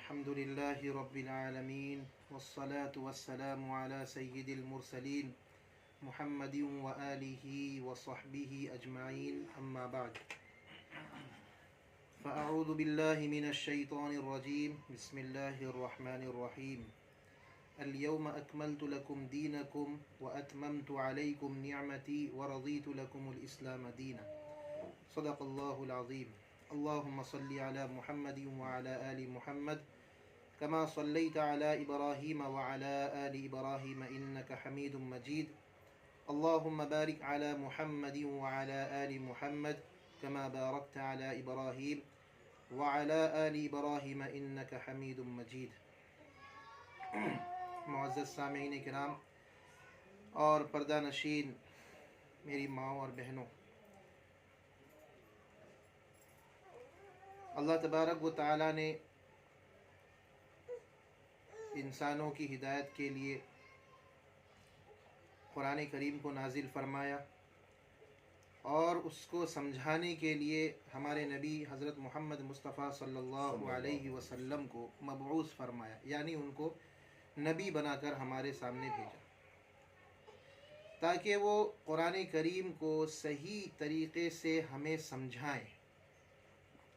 الحمد لله رب العالمين والصلاة والسلام على سيد المرسلين محمد وآله وصحبه أجمعين أما بعد فأعوذ بالله من الشيطان الرجيم بسم الله الرحمن الرحيم اليوم أكملت لكم دينكم وأتممت عليكم نعمتي ورضيت لكم الإسلام دينا صدق الله العظيم اللهم صل على محمد وعلى آل محمد كما صليت على إبراهيم وعلى آل إبراهيم إنك حميد مجيد اللهم بارك على محمد وعلى آل محمد كما باركت على إبراهيم وعلى آل إبراهيم إنك حميد مجيد. معزز سامعین کرام اور پردہ نشین میری ماں اور بہنوں، اللہ تبارک و تعالی نے انسانوں کی ہدایت کے لیے قرآن کریم کو نازل فرمایا اور اس کو سمجھانے کے لیے ہمارے نبی حضرت محمد مصطفیٰ صلی اللہ علیہ وسلم کو مبعوث فرمایا، یعنی ان کو نبی بنا کر ہمارے سامنے بھیجا تاکہ وہ قرآن کریم کو صحیح طریقے سے ہمیں سمجھائیں.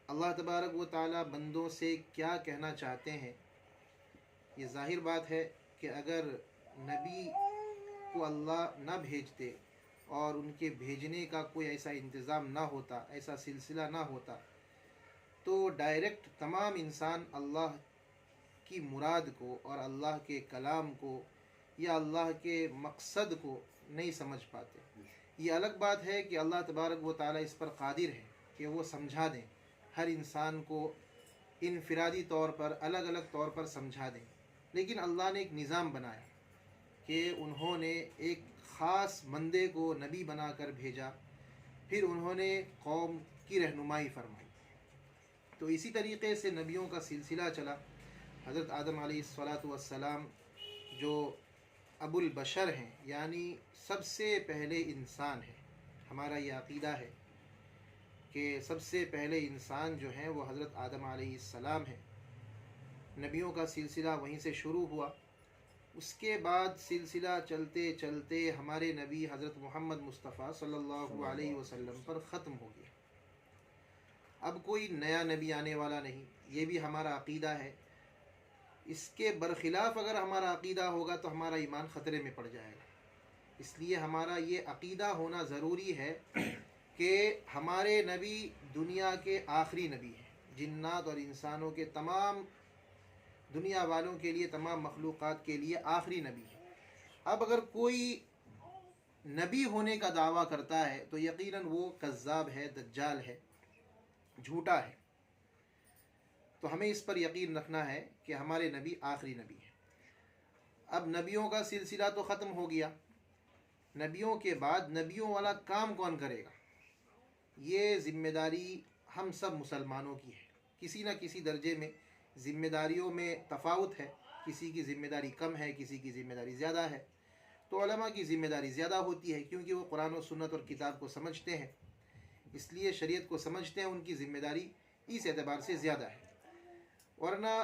اللہ تبارک و تعالی بندوں سے کیا کہنا چاہتے ہیں، یہ ظاہر بات ہے کہ اگر نبی کو اللہ نہ بھیجتے اور ان کے بھیجنے کا کوئی ایسا انتظام نہ ہوتا، ایسا سلسلہ نہ ہوتا، تو ڈائریکٹ تمام انسان اللہ کی مراد کو اور اللہ کے کلام کو یا اللہ کے مقصد کو نہیں سمجھ پاتے. یہ الگ بات ہے کہ اللہ تبارک و تعالی اس پر قادر ہے کہ وہ سمجھا دیں، ہر انسان کو انفرادی طور پر الگ الگ طور پر سمجھا دیں، لیکن اللہ نے ایک نظام بنایا کہ انہوں نے ایک خاص بندے کو نبی بنا کر بھیجا، پھر انہوں نے قوم کی رہنمائی فرمائی. تو اسی طریقے سے نبیوں کا سلسلہ چلا. حضرت آدم علیہ السلام جو ابو البشر ہیں، یعنی سب سے پہلے انسان ہیں. ہمارا یہ عقیدہ ہے کہ سب سے پہلے انسان جو ہیں وہ حضرت آدم علیہ السلام ہیں. نبیوں کا سلسلہ وہیں سے شروع ہوا. اس کے بعد سلسلہ چلتے چلتے ہمارے نبی حضرت محمد مصطفیٰ صلی اللہ علیہ وسلم پر ختم ہو گیا. اب کوئی نیا نبی آنے والا نہیں، یہ بھی ہمارا عقیدہ ہے. اس کے برخلاف اگر ہمارا عقیدہ ہوگا تو ہمارا ایمان خطرے میں پڑ جائے گا. اس لیے ہمارا یہ عقیدہ ہونا ضروری ہے کہ ہمارے نبی دنیا کے آخری نبی ہیں، جنات اور انسانوں کے تمام دنیا والوں کے لیے، تمام مخلوقات کے لیے آخری نبی ہے. اب اگر کوئی نبی ہونے کا دعویٰ کرتا ہے تو یقیناً وہ کذاب ہے، دجال ہے، جھوٹا ہے. تو ہمیں اس پر یقین رکھنا ہے کہ ہمارے نبی آخری نبی ہیں. اب نبیوں کا سلسلہ تو ختم ہو گیا. نبیوں کے بعد نبیوں والا کام کون کرے گا؟ یہ ذمہ داری ہم سب مسلمانوں کی ہے. کسی نہ کسی درجے میں ذمہ داریوں میں تفاوت ہے، کسی کی ذمہ داری کم ہے، کسی کی ذمہ داری زیادہ ہے. تو علماء کی ذمہ داری زیادہ ہوتی ہے کیونکہ وہ قرآن و سنت اور کتاب کو سمجھتے ہیں، اس لیے شریعت کو سمجھتے ہیں. ان کی ذمہ داری اس اعتبار سے زیادہ ہے. ورنہ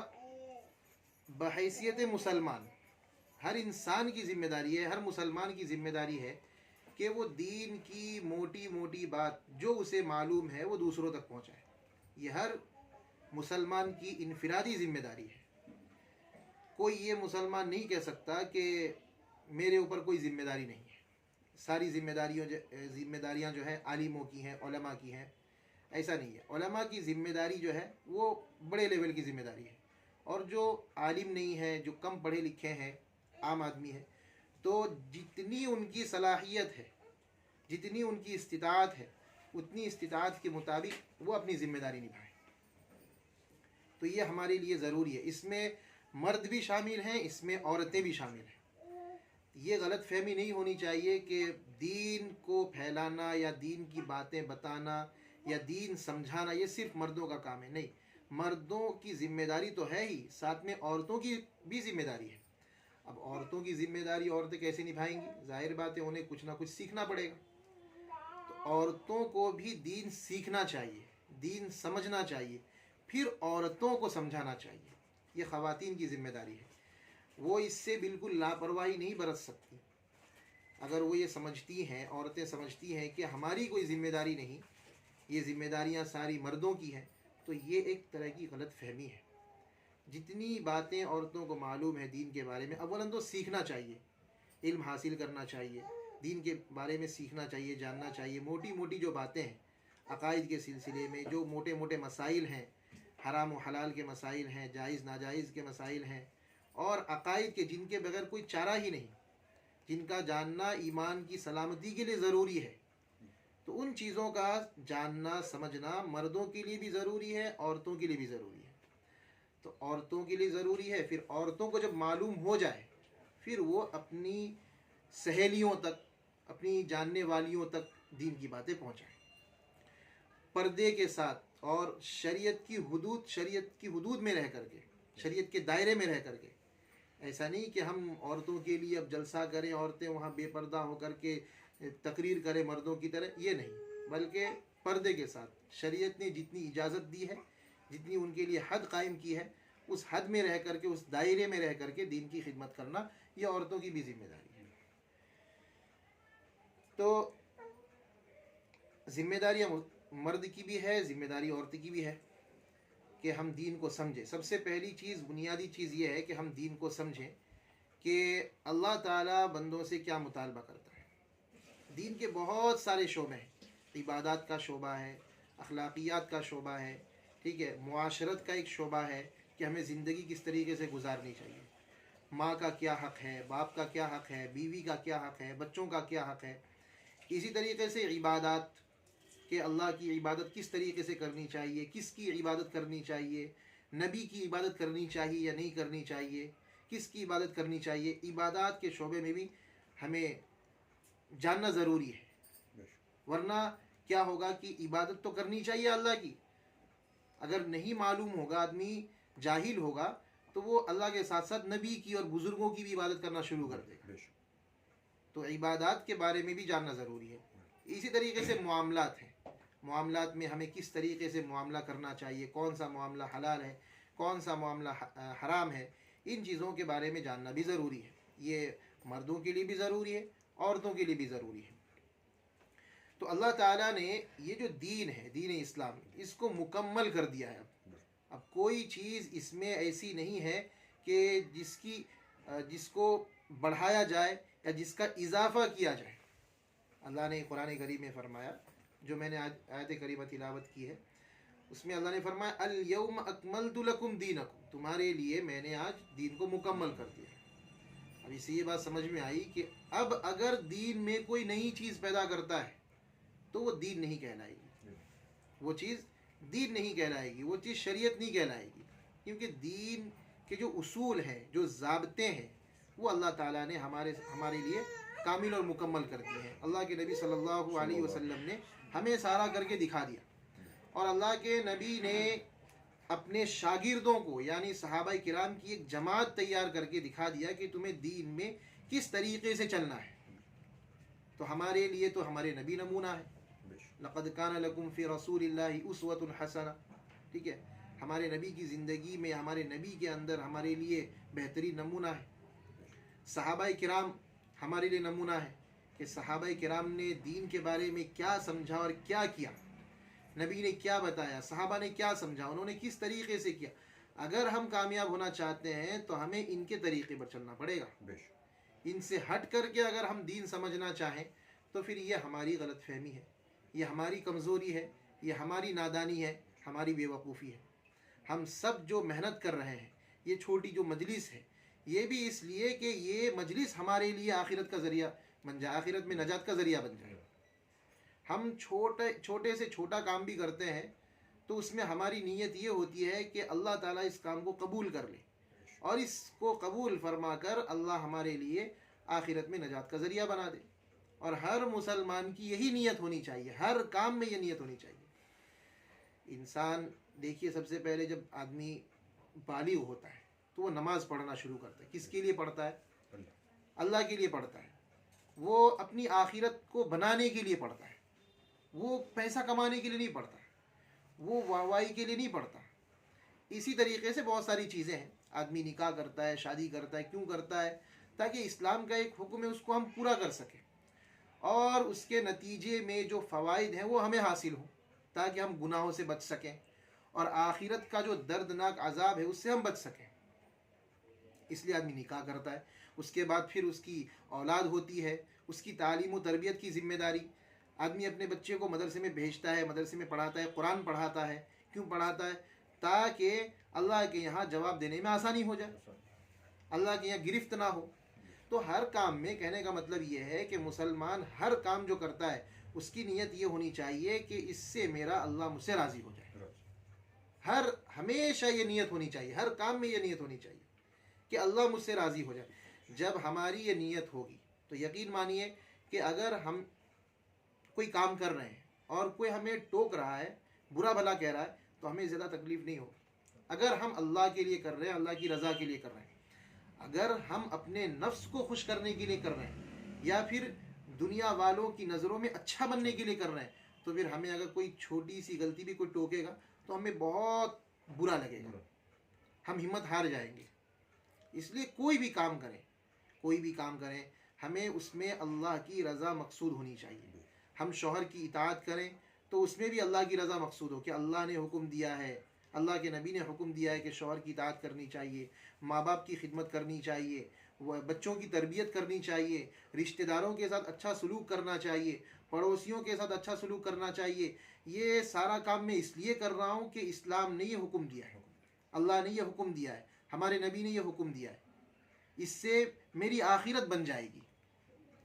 بحیثیت مسلمان ہر انسان کی ذمہ داری ہے، ہر مسلمان کی ذمہ داری ہے کہ وہ دین کی موٹی موٹی بات جو اسے معلوم ہے وہ دوسروں تک پہنچائے. یہ ہر مسلمان کی انفرادی ذمہ داری ہے. کوئی یہ مسلمان نہیں کہہ سکتا کہ میرے اوپر کوئی ذمہ داری نہیں ہے. ساری ذمہ داریاں جو ہیں عالموں کی ہیں، علماء کی ہیں. ایسا نہیں ہے. علماء کی ذمہ داری جو ہے وہ بڑے لیول کی ذمہ داری ہے، اور جو عالم نہیں ہے، جو کم پڑھے لکھے ہیں، عام آدمی ہے، تو جتنی ان کی صلاحیت ہے، جتنی ان کی استطاعت ہے، اتنی استطاعت کے مطابق وہ اپنی ذمہ داری نبھائیں. تو یہ ہمارے لیے ضروری ہے. اس میں مرد بھی شامل ہیں، اس میں عورتیں بھی شامل ہیں. یہ غلط فہمی نہیں ہونی چاہیے کہ دین کو پھیلانا یا دین کی باتیں بتانا یا دین سمجھانا یہ صرف مردوں کا کام ہے. نہیں، مردوں کی ذمہ داری تو ہے ہی، ساتھ میں عورتوں کی بھی ذمہ داری ہے. اب عورتوں کی ذمہ داری عورتیں کیسے نبھائیں گی؟ ظاہر بات ہے انہیں کچھ نہ کچھ سیکھنا پڑے گا. تو عورتوں کو بھی دین سیکھنا چاہیے، دین سمجھنا چاہیے، پھر عورتوں کو سمجھانا چاہیے. یہ خواتین کی ذمہ داری ہے. وہ اس سے بالکل لاپرواہی نہیں برت سکتی. اگر وہ یہ سمجھتی ہیں، عورتیں سمجھتی ہیں کہ ہماری کوئی ذمہ داری نہیں، یہ ذمہ داریاں ساری مردوں کی ہیں، تو یہ ایک طرح کی غلط فہمی ہے. جتنی باتیں عورتوں کو معلوم ہے دین کے بارے میں، اولاً تو سیکھنا چاہیے، علم حاصل کرنا چاہیے، دین کے بارے میں سیکھنا چاہیے، جاننا چاہیے. موٹی موٹی جو باتیں ہیں عقائد کے سلسلے میں، جو موٹے موٹے مسائل ہیں، حرام و حلال کے مسائل ہیں، جائز ناجائز کے مسائل ہیں، اور عقائد کے جن کے بغیر کوئی چارہ ہی نہیں، جن کا جاننا ایمان کی سلامتی کے لیے ضروری ہے، تو ان چیزوں کا جاننا سمجھنا مردوں کے لیے بھی ضروری ہے، عورتوں کے لیے بھی ضروری ہے. تو عورتوں کے لیے ضروری ہے. پھر عورتوں کو جب معلوم ہو جائے، پھر وہ اپنی سہیلیوں تک، اپنی جاننے والیوں تک دین کی باتیں پہنچائیں پردے کے ساتھ، اور شریعت کی حدود میں رہ کر کے، شریعت کے دائرے میں رہ کر کے. ایسا نہیں کہ ہم عورتوں کے لیے اب جلسہ کریں، عورتیں وہاں بے پردہ ہو کر کے تقریر کریں مردوں کی طرح، یہ نہیں، بلکہ پردے کے ساتھ شریعت نے جتنی اجازت دی ہے، جتنی ان کے لیے حد قائم کی ہے، اس حد میں رہ کر کے، اس دائرے میں رہ کر کے دین کی خدمت کرنا، یہ عورتوں کی بھی ذمہ داری ہے. تو ذمہ داریاں مرد کی بھی ہے، ذمہ داری عورت کی بھی ہے کہ ہم دین کو سمجھیں. سب سے پہلی چیز، بنیادی چیز یہ ہے کہ ہم دین کو سمجھیں کہ اللہ تعالیٰ بندوں سے کیا مطالبہ کرتا ہے. دین کے بہت سارے شعبے ہیں، عبادات کا شعبہ ہے، اخلاقیات کا شعبہ ہے، ٹھیک ہے، معاشرت کا ایک شعبہ ہے کہ ہمیں زندگی کس طریقے سے گزارنی چاہیے، ماں کا کیا حق ہے، باپ کا کیا حق ہے، بیوی کا کیا حق ہے، بچوں کا کیا حق ہے. اسی طریقے سے عبادات، کہ اللہ کی عبادت کس طریقے سے کرنی چاہیے، کس کی عبادت کرنی چاہیے، نبی کی عبادت کرنی چاہیے یا نہیں کرنی چاہیے، کس کی عبادت کرنی چاہیے. عبادات کے شعبے میں بھی ہمیں جاننا ضروری ہے، ورنہ کیا ہوگا کہ عبادت تو کرنی چاہیے اللہ کی، اگر نہیں معلوم ہوگا، آدمی جاہل ہوگا، تو وہ اللہ کے ساتھ ساتھ نبی کی اور بزرگوں کی بھی عبادت کرنا شروع کر دے گا. تو عبادات کے بارے میں بھی جاننا ضروری ہے. اسی طریقے سے معاملات ہیں، معاملات میں ہمیں کس طریقے سے معاملہ کرنا چاہیے، کون سا معاملہ حلال ہے، کون سا معاملہ حرام ہے، ان چیزوں کے بارے میں جاننا بھی ضروری ہے. یہ مردوں کے لیے بھی ضروری ہے، عورتوں کے لیے بھی ضروری ہے. تو اللہ تعالیٰ نے یہ جو دین ہے، دین اسلام، اس کو مکمل کر دیا ہے. اب کوئی چیز اس میں ایسی نہیں ہے کہ جس کو بڑھایا جائے یا جس کا اضافہ کیا جائے. اللہ نے قرآن کریم میں فرمایا، جو میں نے آیت کریمہ تلاوت کی ہے، اس میں اللہ نے فرمایا الیوم اکملت لکم دینکم، تمہارے لیے میں نے آج دین کو مکمل کر دیا. اب اس سے یہ بات سمجھ میں آئی کہ اب اگر دین میں کوئی نئی چیز پیدا کرتا ہے تو وہ دین نہیں کہلائے گی، وہ چیز دین نہیں کہلائے گی، وہ چیز شریعت نہیں کہلائے گی. کیونکہ دین کے جو اصول ہیں، جو ضابطے ہیں، وہ اللہ تعالیٰ نے ہمارے لیے کامل اور مکمل کر دیے ہیں. اللہ کے نبی صلی اللہ علیہ وسلم نے ہمیں سارا کر کے دکھا دیا، اور اللہ کے نبی نے اپنے شاگردوں کو، یعنی صحابہ کرام کی ایک جماعت تیار کر کے دکھا دیا کہ تمہیں دین میں کس طریقے سے چلنا ہے. تو ہمارے لیے تو ہمارے نبی نمونہ ہے. لقد کان لکم فی رسول اللہ اسوۃ حسنہ، ٹھیک ہے، ہمارے نبی کی زندگی میں، ہمارے نبی کے اندر ہمارے لیے بہترین نمونہ ہے. صحابہ کرام ہمارے لیے نمونہ ہے کہ صحابہ کرام نے دین کے بارے میں کیا سمجھا اور کیا کیا، نبی نے کیا بتایا، صحابہ نے کیا سمجھا، انہوں نے کس طریقے سے کیا. اگر ہم کامیاب ہونا چاہتے ہیں تو ہمیں ان کے طریقے پر چلنا پڑے گا. ان سے ہٹ کر کے اگر ہم دین سمجھنا چاہیں تو پھر یہ ہماری غلط فہمی ہے، یہ ہماری کمزوری ہے، یہ ہماری نادانی ہے، ہماری بے وقوفی ہے. ہم سب جو محنت کر رہے ہیں، یہ چھوٹی جو مجلس ہے، یہ بھی اس لیے کہ یہ مجلس ہمارے لیے آخرت کا ذریعہ بن جائے، آخرت میں نجات کا ذریعہ بن جائے. ہم چھوٹے سے چھوٹا کام بھی کرتے ہیں تو اس میں ہماری نیت یہ ہوتی ہے کہ اللہ تعالیٰ اس کام کو قبول کر لے، اور اس کو قبول فرما کر اللہ ہمارے لیے آخرت میں نجات کا ذریعہ بنا دے. اور ہر مسلمان کی یہی نیت ہونی چاہیے، ہر کام میں یہ نیت ہونی چاہیے. انسان دیکھیے، سب سے پہلے جب آدمی بالغ ہوتا ہے تو وہ نماز پڑھنا شروع کرتا ہے. کس کے لیے پڑھتا ہے؟ اللہ کے لیے پڑھتا ہے. وہ اپنی آخرت کو بنانے کے لیے پڑھتا ہے، وہ پیسہ کمانے کے لیے نہیں پڑھتا، وہ واہوائی کے لیے نہیں پڑھتا. اسی طریقے سے بہت ساری چیزیں ہیں. آدمی نکاح کرتا ہے، شادی کرتا ہے، کیوں کرتا ہے؟ تاکہ اسلام کا ایک حکم ہے اس کو ہم پورا کر سکیں، اور اس کے نتیجے میں جو فوائد ہیں وہ ہمیں حاصل ہوں، تاکہ ہم گناہوں سے بچ سکیں اور آخرت کا جو دردناک عذاب ہے اس سے ہم بچ سکیں. اس لیے آدمی نکاح کرتا ہے. اس کے بعد پھر اس کی اولاد ہوتی ہے، اس کی تعلیم و تربیت کی ذمہ داری. آدمی اپنے بچے کو مدرسے میں بھیجتا ہے، مدرسے میں پڑھاتا ہے، قرآن پڑھاتا ہے. کیوں پڑھاتا ہے؟ تاکہ اللہ کے یہاں جواب دینے میں آسانی ہو جائے، اللہ کے یہاں گرفت نہ ہو. تو ہر کام میں، کہنے کا مطلب یہ ہے کہ مسلمان ہر کام جو کرتا ہے اس کی نیت یہ ہونی چاہیے کہ اس سے میرا اللہ مجھ سے راضی ہو جائے. ہمیشہ یہ نیت ہونی چاہیے، ہر کام میں یہ نیت ہونی چاہیے کہ اللہ مجھ سے راضی ہو جائے. جب ہماری یہ نیت ہوگی تو یقین مانیے کہ اگر ہم کوئی کام کر رہے ہیں اور کوئی ہمیں ٹوک رہا ہے، برا بھلا کہہ رہا ہے، تو ہمیں زیادہ تکلیف نہیں ہوگی. اگر ہم اللہ کے لیے کر رہے ہیں، اللہ کی رضا کے لیے کر رہے ہیں، اگر ہم اپنے نفس کو خوش کرنے کے لیے کر رہے ہیں یا پھر دنیا والوں کی نظروں میں اچھا بننے کے لیے کر رہے ہیں، تو پھر ہمیں اگر کوئی چھوٹی سی غلطی بھی کوئی ٹوکے گا تو ہمیں بہت برا لگے گا، ہم ہمت ہار جائیں گے. اس لیے کوئی بھی کام کریں ہمیں اس میں اللہ کی رضا مقصود ہونی چاہیے. ہم شوہر کی اطاعت کریں تو اس میں بھی اللہ کی رضا مقصود ہو کہ اللہ نے حکم دیا ہے، اللہ کے نبی نے حکم دیا ہے کہ شوہر کی اطاعت کرنی چاہیے، ماں باپ کی خدمت کرنی چاہیے، بچوں کی تربیت کرنی چاہیے، رشتہ داروں کے ساتھ اچھا سلوک کرنا چاہیے، پڑوسیوں کے ساتھ اچھا سلوک کرنا چاہیے. یہ سارا کام میں اس لیے کر رہا ہوں کہ اسلام نے یہ حکم دیا ہے، اللہ نے یہ حکم دیا ہے، ہمارے نبی نے یہ حکم دیا ہے. اس سے میری آخرت بن جائے گی.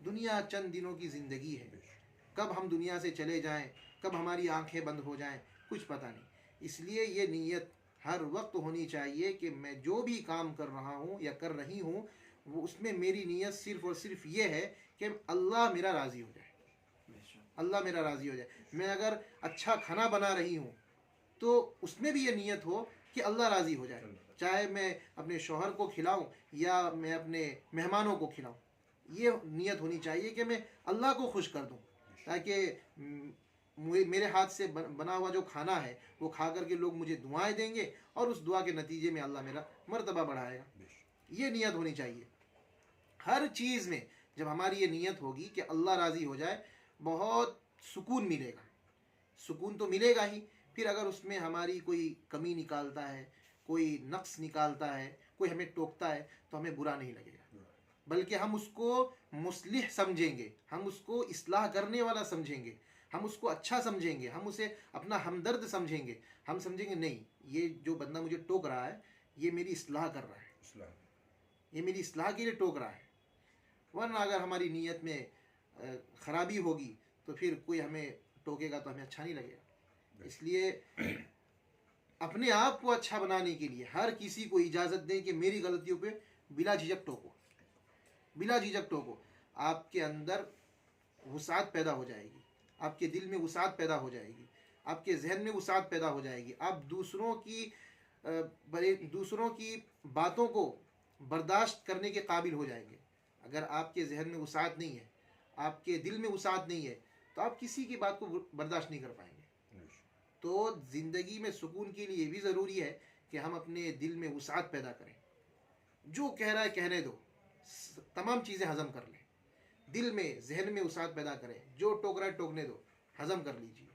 دنیا چند دنوں کی زندگی ہے، کب ہم دنیا سے چلے جائیں، کب ہماری آنکھیں بند ہو جائیں، کچھ پتہ نہیں. اس لیے یہ نیت ہر وقت ہونی چاہیے کہ میں جو بھی کام کر رہا ہوں یا کر رہی ہوں وہ اس میں میری نیت صرف اور صرف یہ ہے کہ اللہ میرا راضی ہو جائے، اللہ میرا راضی ہو جائے. میں اگر اچھا کھانا بنا رہی ہوں تو اس میں بھی یہ نیت ہو کہ اللہ راضی ہو جائے، چاہے میں اپنے شوہر کو کھلاؤں یا میں اپنے مہمانوں کو کھلاؤں. یہ نیت ہونی چاہیے کہ میں اللہ کو خوش کر دوں، تاکہ میرے ہاتھ سے بنا ہوا جو کھانا ہے وہ کھا کر کے لوگ مجھے دعائیں دیں گے اور اس دعا کے نتیجے میں اللہ میرا مرتبہ بڑھائے گا. یہ نیت ہونی چاہیے ہر چیز میں. جب ہماری یہ نیت ہوگی کہ اللہ راضی ہو جائے، بہت سکون ملے گا. سکون تو ملے گا ہی، پھر اگر اس میں ہماری کوئی کمی نکالتا ہے، کوئی نقص نکالتا ہے، کوئی ہمیں ٹوکتا ہے تو ہمیں برا نہیں لگے گا، بلکہ ہم اس کو مصلح سمجھیں گے، ہم اس کو اصلاح کرنے والا سمجھیں گے، ہم اس کو اچھا سمجھیں گے، ہم اسے اپنا ہمدرد سمجھیں گے. ہم سمجھیں گے نہیں، یہ جو بندہ مجھے ٹوک رہا ہے یہ میری اصلاح کر رہا ہے، یہ میری اصلاح کے لیے ٹوک رہا ہے. ورنہ اگر ہماری نیت میں خرابی ہوگی تو پھر کوئی ہمیں ٹوکے گا تو ہمیں اچھا نہیں لگے گا. اس لیے اپنے آپ کو اچھا بنانے کے لیے ہر کسی کو اجازت دیں کہ میری غلطیوں پہ بلا جھجک ٹوکو، بلا جھجک ٹوکو. آپ کے اندر وسعت پیدا ہو جائے گی، آپ کے دل میں وسعت پیدا ہو جائے گی، آپ کے ذہن میں وسعت پیدا ہو جائے گی. آپ دوسروں کی باتوں کو برداشت کرنے کے قابل ہو جائیں گے. اگر آپ کے ذہن میں وسعت نہیں ہے، آپ کے دل میں وسعت نہیں ہے، تو آپ کسی کی بات کو برداشت نہیں کر پائیں گے. تو زندگی میں سکون کے لیے یہ بھی ضروری ہے کہ ہم اپنے دل میں وسعت پیدا کریں. جو کہہ رہا ہے کہنے دو، تمام چیزیں ہضم کر لیں. دل میں ذہن میں وسعت پیدا کریں، جو ٹوک رہا ہے ٹوکنے دو، ہضم کر لیجیے.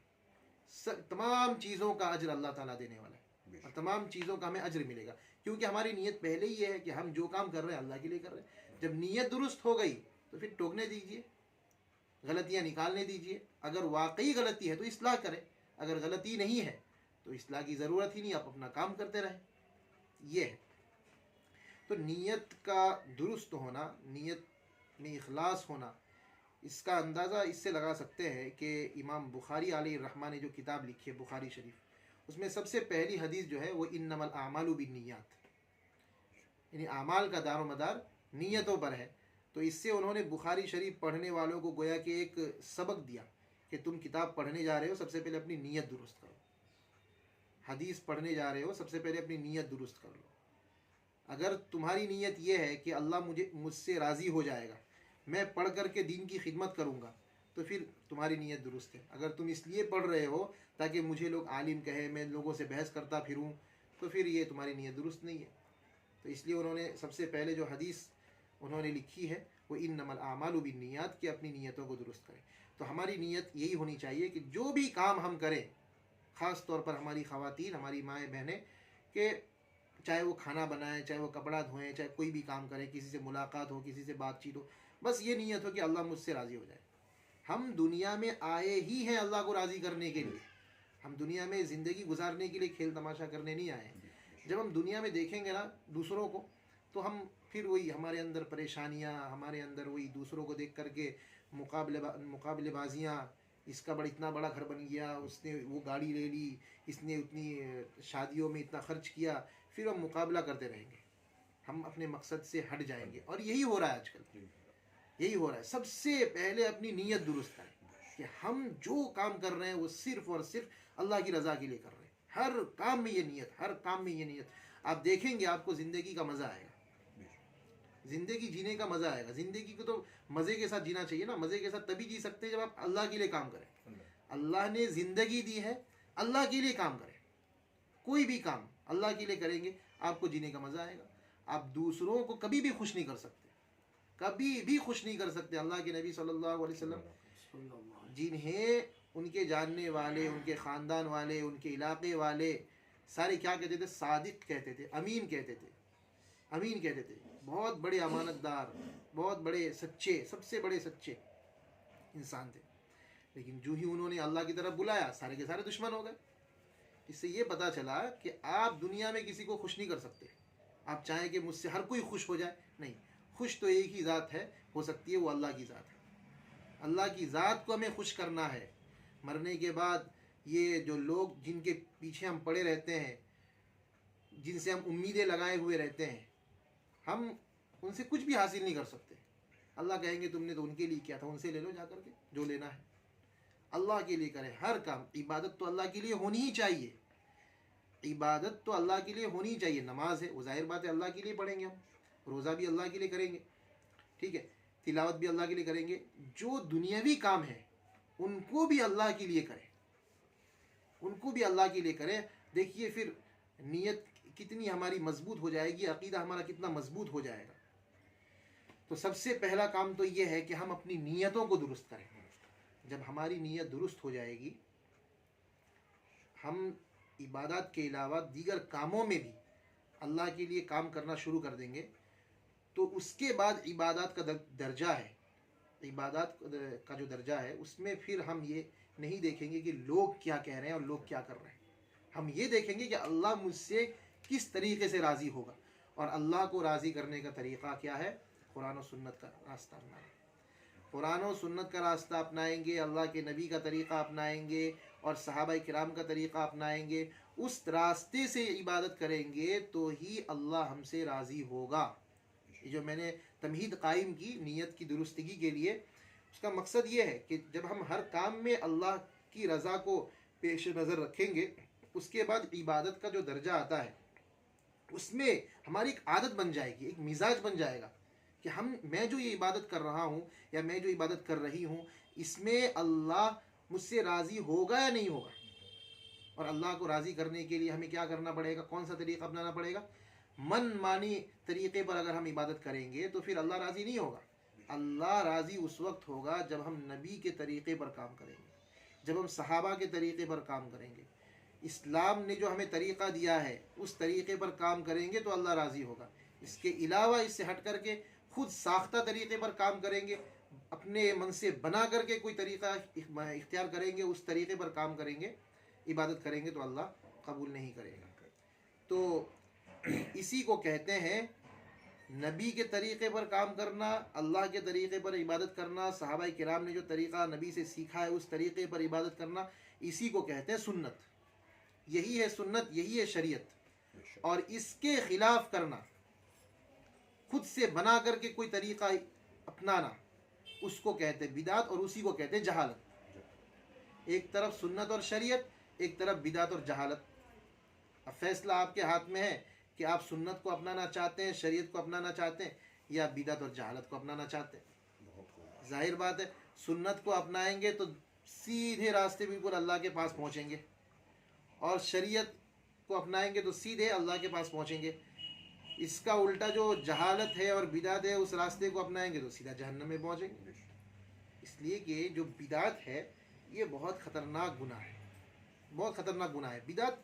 تمام چیزوں کا اجر اللہ تعالیٰ دینے والا ہے، اور تمام چیزوں کا ہمیں اجر ملے گا، کیونکہ ہماری نیت پہلے ہی یہ ہے کہ ہم جو کام کر رہے ہیں اللہ کے لیے کر رہے ہیں. جب نیت درست ہو گئی تو پھر ٹوکنے دیجیے، غلطیاں نکالنے دیجیے. اگر واقعی غلطی ہے تو اصلاح کریں، اگر غلطی نہیں ہے تو اصلاح کی ضرورت ہی نہیں، آپ اپنا کام کرتے رہیں. یہ ہے. تو نیت کا درست ہونا، نیت میں اخلاص ہونا، اس کا اندازہ اس سے لگا سکتے ہیں کہ امام بخاری علیہ الرحمہ نے جو کتاب لکھی ہے بخاری شریف، اس میں سب سے پہلی حدیث جو ہے وہ انما الاعمال بالنیات، یعنی اعمال کا دار و مدار نیتوں پر ہے. تو اس سے انہوں نے بخاری شریف پڑھنے والوں کو گویا کہ ایک سبق دیا کہ تم کتاب پڑھنے جا رہے ہو، سب سے پہلے اپنی نیت درست کرو. حدیث پڑھنے جا رہے ہو، سب سے پہلے اپنی نیت درست کر لو. اگر تمہاری نیت یہ ہے کہ اللہ مجھ سے راضی ہو جائے گا، میں پڑھ کر کے دین کی خدمت کروں گا، تو پھر تمہاری نیت درست ہے. اگر تم اس لیے پڑھ رہے ہو تاکہ مجھے لوگ عالم کہے، میں لوگوں سے بحث کرتا پھروں، تو پھر یہ تمہاری نیت درست نہیں ہے. تو اس لیے انہوں نے سب سے پہلے جو حدیث انہوں نے لکھی ہے وہ انما الاعمال بالنیات، کہ اپنی نیتوں کو درست کریں. تو ہماری نیت یہی ہونی چاہیے کہ جو بھی کام ہم کریں، خاص طور پر ہماری خواتین، ہماری مائیں بہنیں، کہ چاہے وہ کھانا بنائیں، چاہے وہ کپڑا دھوئیں، چاہے کوئی بھی کام کریں، کسی سے ملاقات ہو، کسی سے بات چیت ہو، بس یہ نیت ہو کہ اللہ مجھ سے راضی ہو جائے. ہم دنیا میں آئے ہی ہیں اللہ کو راضی کرنے کے لیے. ہم دنیا میں زندگی گزارنے کے لیے کھیل تماشا کرنے نہیں آئے ہیں. جب ہم دنیا میں دیکھیں گے نا دوسروں کو، تو ہم پھر وہی ہمارے اندر پریشانیاں، ہمارے اندر وہی دوسروں کو دیکھ کر کے مقابلے بازیاں، اس کا اتنا بڑا گھر بن گیا، اس نے وہ گاڑی لے لی، اس نے اتنی شادیوں میں اتنا خرچ کیا، پھر ہم مقابلہ کرتے رہیں گے، ہم اپنے مقصد سے ہٹ جائیں گے. اور یہی ہو رہا ہے آج کل، یہی ہو رہا ہے. سب سے پہلے اپنی نیت درست کریں کہ ہم جو کام کر رہے ہیں وہ صرف اور صرف اللہ کی رضا کے لیے کر رہے ہیں. ہر کام میں یہ نیت، ہر کام میں یہ نیت. آپ دیکھیں گے آپ کو زندگی کا مزہ آئے گا، زندگی جینے کا مزہ آئے گا. زندگی کو تو مزے کے ساتھ جینا چاہیے نا. مزے کے ساتھ تبھی جی سکتے ہیں جب آپ اللہ کے لیے کام کریں. اللہ نے زندگی دی ہے، اللہ کے لیے کام کریں. کوئی بھی کام اللہ کے لیے کریں گے آپ کو جینے کا مزہ آئے گا. آپ دوسروں کو کبھی بھی خوش نہیں کر سکتے، کبھی بھی خوش نہیں کر سکتے. اللہ کے نبی صلی اللہ علیہ وسلم جنہیں ان کے جاننے والے، ان کے خاندان والے، ان کے علاقے والے سارے کیا کہتے تھے؟ صادق کہتے تھے، امین کہتے تھے، امین کہتے تھے. بہت بڑے امانت دار، بہت بڑے سچے، سب سے بڑے سچے انسان تھے. لیکن جو ہی انہوں نے اللہ کی طرف بلایا، سارے کے سارے دشمن ہو گئے. اس سے یہ پتا چلا کہ آپ دنیا میں کسی کو خوش نہیں کر سکتے. آپ چاہیں کہ مجھ سے ہر کوئی خوش ہو جائے، نہیں. خوش تو ایک ہی ذات ہے، ہو سکتی ہے وہ اللہ کی ذات ہے. اللہ کی ذات کو ہمیں خوش کرنا ہے. مرنے کے بعد یہ جو لوگ جن کے پیچھے ہم پڑے رہتے ہیں، جن سے ہم امیدیں لگائے ہوئے رہتے ہیں، ہم ان سے کچھ بھی حاصل نہیں کر سکتے. اللہ کہیں گے تم نے تو ان کے لیے کیا تھا، ان سے لے لو جا کر کے جو لینا ہے. اللہ کے لیے کریں ہر کام. عبادت تو اللہ کے لیے ہونی ہی چاہیے، عبادت تو اللہ کے لیے ہونی ہی چاہیے. نماز ہے وہ ظاہر بات ہے اللہ کے لیے پڑھیں گے، ہم روزہ بھی اللہ کے لیے کریں گے، ٹھیک ہے، تلاوت بھی اللہ کے لیے کریں گے. جو دنیاوی کام ہیں ان کو بھی اللہ کے لیے کریں، ان کو بھی اللہ کے لیے کریں. دیکھیے پھر نیت کتنی ہماری مضبوط ہو جائے گی، عقیدہ ہمارا کتنا مضبوط ہو جائے گا. تو سب سے پہلا کام تو یہ ہے کہ ہم اپنی نیتوں کو درست کریں. جب ہماری نیت درست ہو جائے گی، ہم عبادات کے علاوہ دیگر کاموں میں بھی اللہ کے لیے کام کرنا شروع کر دیں گے. تو اس کے بعد عبادات کا درجہ ہے، عبادات کا جو درجہ ہے اس میں پھر ہم یہ نہیں دیکھیں گے کہ لوگ کیا کہہ رہے ہیں اور لوگ کیا کر رہے ہیں. ہم یہ دیکھیں گے کہ اللہ مجھ سے کس طریقے سے راضی ہوگا. اور اللہ کو راضی کرنے کا طریقہ کیا ہے؟ قرآن و سنت کا راستہ اپنائیں. قرآن و سنت کا راستہ اپنائیں گے، اللہ کے نبی کا طریقہ اپنائیں گے اور صحابہ کرام کا طریقہ اپنائیں گے. اس راستے سے عبادت کریں گے تو ہی اللہ ہم سے راضی ہوگا. یہ جو میں نے تمہید قائم کی نیت کی درستگی کے لیے، اس کا مقصد یہ ہے کہ جب ہم ہر کام میں اللہ کی رضا کو پیش نظر رکھیں گے، اس کے بعد عبادت کا جو درجہ آتا ہے اس میں ہماری ایک عادت بن جائے گی، ایک مزاج بن جائے گا کہ میں جو یہ عبادت کر رہا ہوں یا میں جو عبادت کر رہی ہوں، اس میں اللہ مجھ سے راضی ہوگا یا نہیں ہوگا. اور اللہ کو راضی کرنے کے لیے ہمیں کیا کرنا پڑے گا؟ کون سا طریقہ اپنانا پڑے گا؟ من مانی طریقے پر اگر ہم عبادت کریں گے تو پھر اللہ راضی نہیں ہوگا. اللہ راضی اس وقت ہوگا جب ہم نبی کے طریقے پر کام کریں گے، جب ہم صحابہ کے طریقے پر کام کریں گے. اسلام نے جو ہمیں طریقہ دیا ہے اس طریقے پر کام کریں گے تو اللہ راضی ہوگا. اس کے علاوہ اس سے ہٹ کر کے خود ساختہ طریقے پر کام کریں گے، اپنے من سے بنا کر کے کوئی طریقہ اختیار کریں گے، اس طریقے پر کام کریں گے، عبادت کریں گے تو اللہ قبول نہیں کرے گا. تو اسی کو کہتے ہیں نبی کے طریقے پر کام کرنا، اللہ کے طریقے پر عبادت کرنا، صحابہ کرام نے جو طریقہ نبی سے سیکھا ہے اس طریقے پر عبادت کرنا، اسی کو کہتے ہیں سنت. یہی ہے سنت، یہی ہے شریعت. اور اس کے خلاف کرنا، خود سے بنا کر کے کوئی طریقہ اپنانا، اس کو کہتے ہیں بدعت اور اسی کو کہتے ہیں جہالت. ایک طرف سنت اور شریعت، ایک طرف بدعت اور جہالت. اب فیصلہ آپ کے ہاتھ میں ہے کہ آپ سنت کو اپنانا چاہتے ہیں، شریعت کو اپنانا چاہتے ہیں، یا بدعت اور جہالت کو اپنانا چاہتے ہیں. ظاہر بات ہے سنت کو اپنائیں گے تو سیدھے راستے بالکل اللہ کے پاس پہنچیں گے، اور شریعت کو اپنائیں گے تو سیدھے اللہ کے پاس پہنچیں گے. اس کا الٹا جو جہالت ہے اور بدعت ہے اس راستے کو اپنائیں گے تو سیدھا جہنم میں پہنچیں گے. اس لیے کہ جو بدعت ہے یہ بہت خطرناک گناہ ہے, بہت خطرناک گناہ ہے. بدعت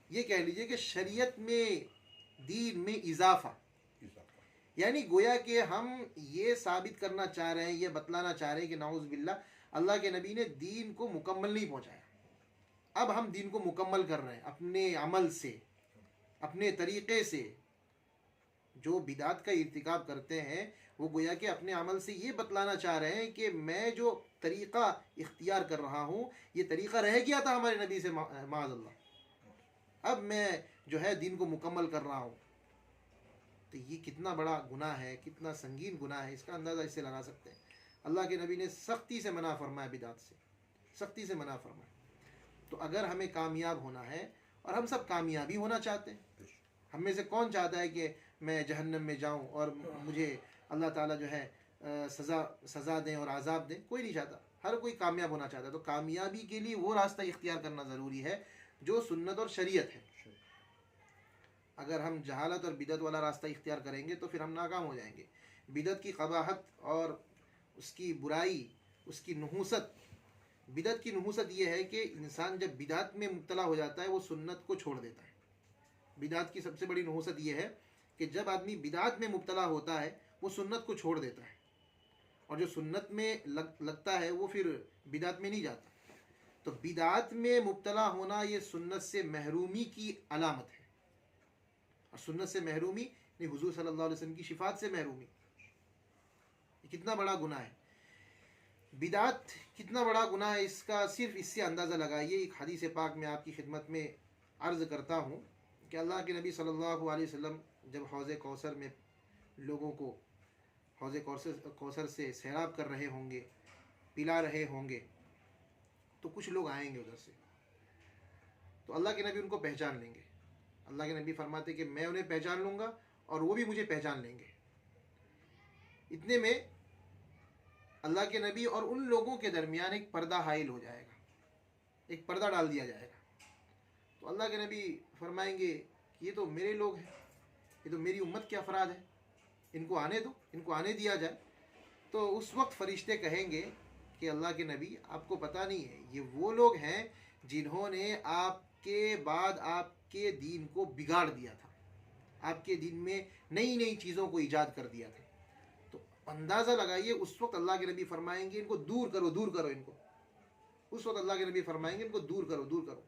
یہ کہہ لیجئے کہ شریعت میں, دین میں اضافہ, یعنی گویا کہ ہم یہ ثابت کرنا چاہ رہے ہیں, یہ بتلانا چاہ رہے ہیں کہ نعوذ باللہ اللہ کے نبی نے دین کو مکمل نہیں پہنچایا, اب ہم دین کو مکمل کر رہے ہیں اپنے عمل سے, اپنے طریقے سے. جو بدعت کا ارتکاب کرتے ہیں وہ گویا کہ اپنے عمل سے یہ بتلانا چاہ رہے ہیں کہ میں جو طریقہ اختیار کر رہا ہوں یہ طریقہ رہ گیا تھا ہمارے نبی سے معاذ اللہ, اب میں جو ہے دین کو مکمل کر رہا ہوں. تو یہ کتنا بڑا گناہ ہے, کتنا سنگین گناہ ہے, اس کا اندازہ اس سے لگا سکتے ہیں. اللہ کے نبی نے سختی سے منع فرمایا بدعت سے, سختی سے منع فرمایا. تو اگر ہمیں کامیاب ہونا ہے, اور ہم سب کامیابی ہونا چاہتے ہیں, ہم میں سے کون چاہتا ہے کہ میں جہنم میں جاؤں اور مجھے اللہ تعالیٰ جو ہے سزا دیں اور عذاب دیں؟ کوئی نہیں چاہتا, ہر کوئی کامیاب ہونا چاہتا ہے. تو کامیابی کے لیے وہ راستہ اختیار کرنا ضروری ہے جو سنت اور شریعت ہے. اگر ہم جہالت اور بدعت والا راستہ اختیار کریں گے تو پھر ہم ناکام ہو جائیں گے. بدعت کی قباحت اور اس کی برائی, اس کی نحوست, بدعت کی نحوست یہ ہے کہ انسان جب بدعت میں مبتلا ہو جاتا ہے وہ سنت کو چھوڑ دیتا ہے. بدعت کی سب سے بڑی نحوست یہ ہے کہ جب آدمی بدعت میں مبتلا ہوتا ہے وہ سنت کو چھوڑ دیتا ہے, اور جو سنت میں لگتا ہے وہ پھر بدعت میں نہیں جاتا. تو بدعت میں مبتلا ہونا یہ سنت سے محرومی کی علامت ہے, اور سنت سے محرومی یعنی حضور صلی اللہ علیہ وسلم کی شفاعت سے محرومی. یہ کتنا بڑا گناہ ہے, بدعت کتنا بڑا گناہ ہے, اس کا صرف اس سے اندازہ لگائیے. ایک حدیث پاک میں آپ کی خدمت میں عرض کرتا ہوں کہ اللہ کے نبی صلی اللہ علیہ وسلم جب حوض کوثر میں لوگوں کو حوض کوثر سے سیراب کر رہے ہوں گے, پلا رہے ہوں گے, تو کچھ لوگ آئیں گے ادھر سے, تو اللہ کے نبی ان کو پہچان لیں گے. اللہ کے نبی فرماتے کہ میں انہیں پہچان لوں گا اور وہ بھی مجھے پہچان لیں گے. اتنے میں اللہ کے نبی اور ان لوگوں کے درمیان ایک پردہ حائل ہو جائے گا, ایک پردہ ڈال دیا جائے گا. تو اللہ کے نبی فرمائیں گے کہ یہ تو میرے لوگ ہیں, یہ تو میری امت کے افراد ہیں, ان کو آنے دو, ان کو آنے دیا جائے. تو اس وقت فرشتے کہیں گے کہ اللہ کے نبی آپ کو پتہ نہیں ہے, یہ وہ لوگ ہیں جنہوں نے آپ کے بعد آپ کے دین کو بگاڑ دیا تھا, آپ کے دین میں نئی نئی چیزوں کو ایجاد کر دیا تھا. تو اندازہ لگائیے اس وقت اللہ کے نبی فرمائیں گے ان کو دور کرو, دور کرو ان کو. اس وقت اللہ کے نبی فرمائیں گے ان کو دور کرو, دور کرو.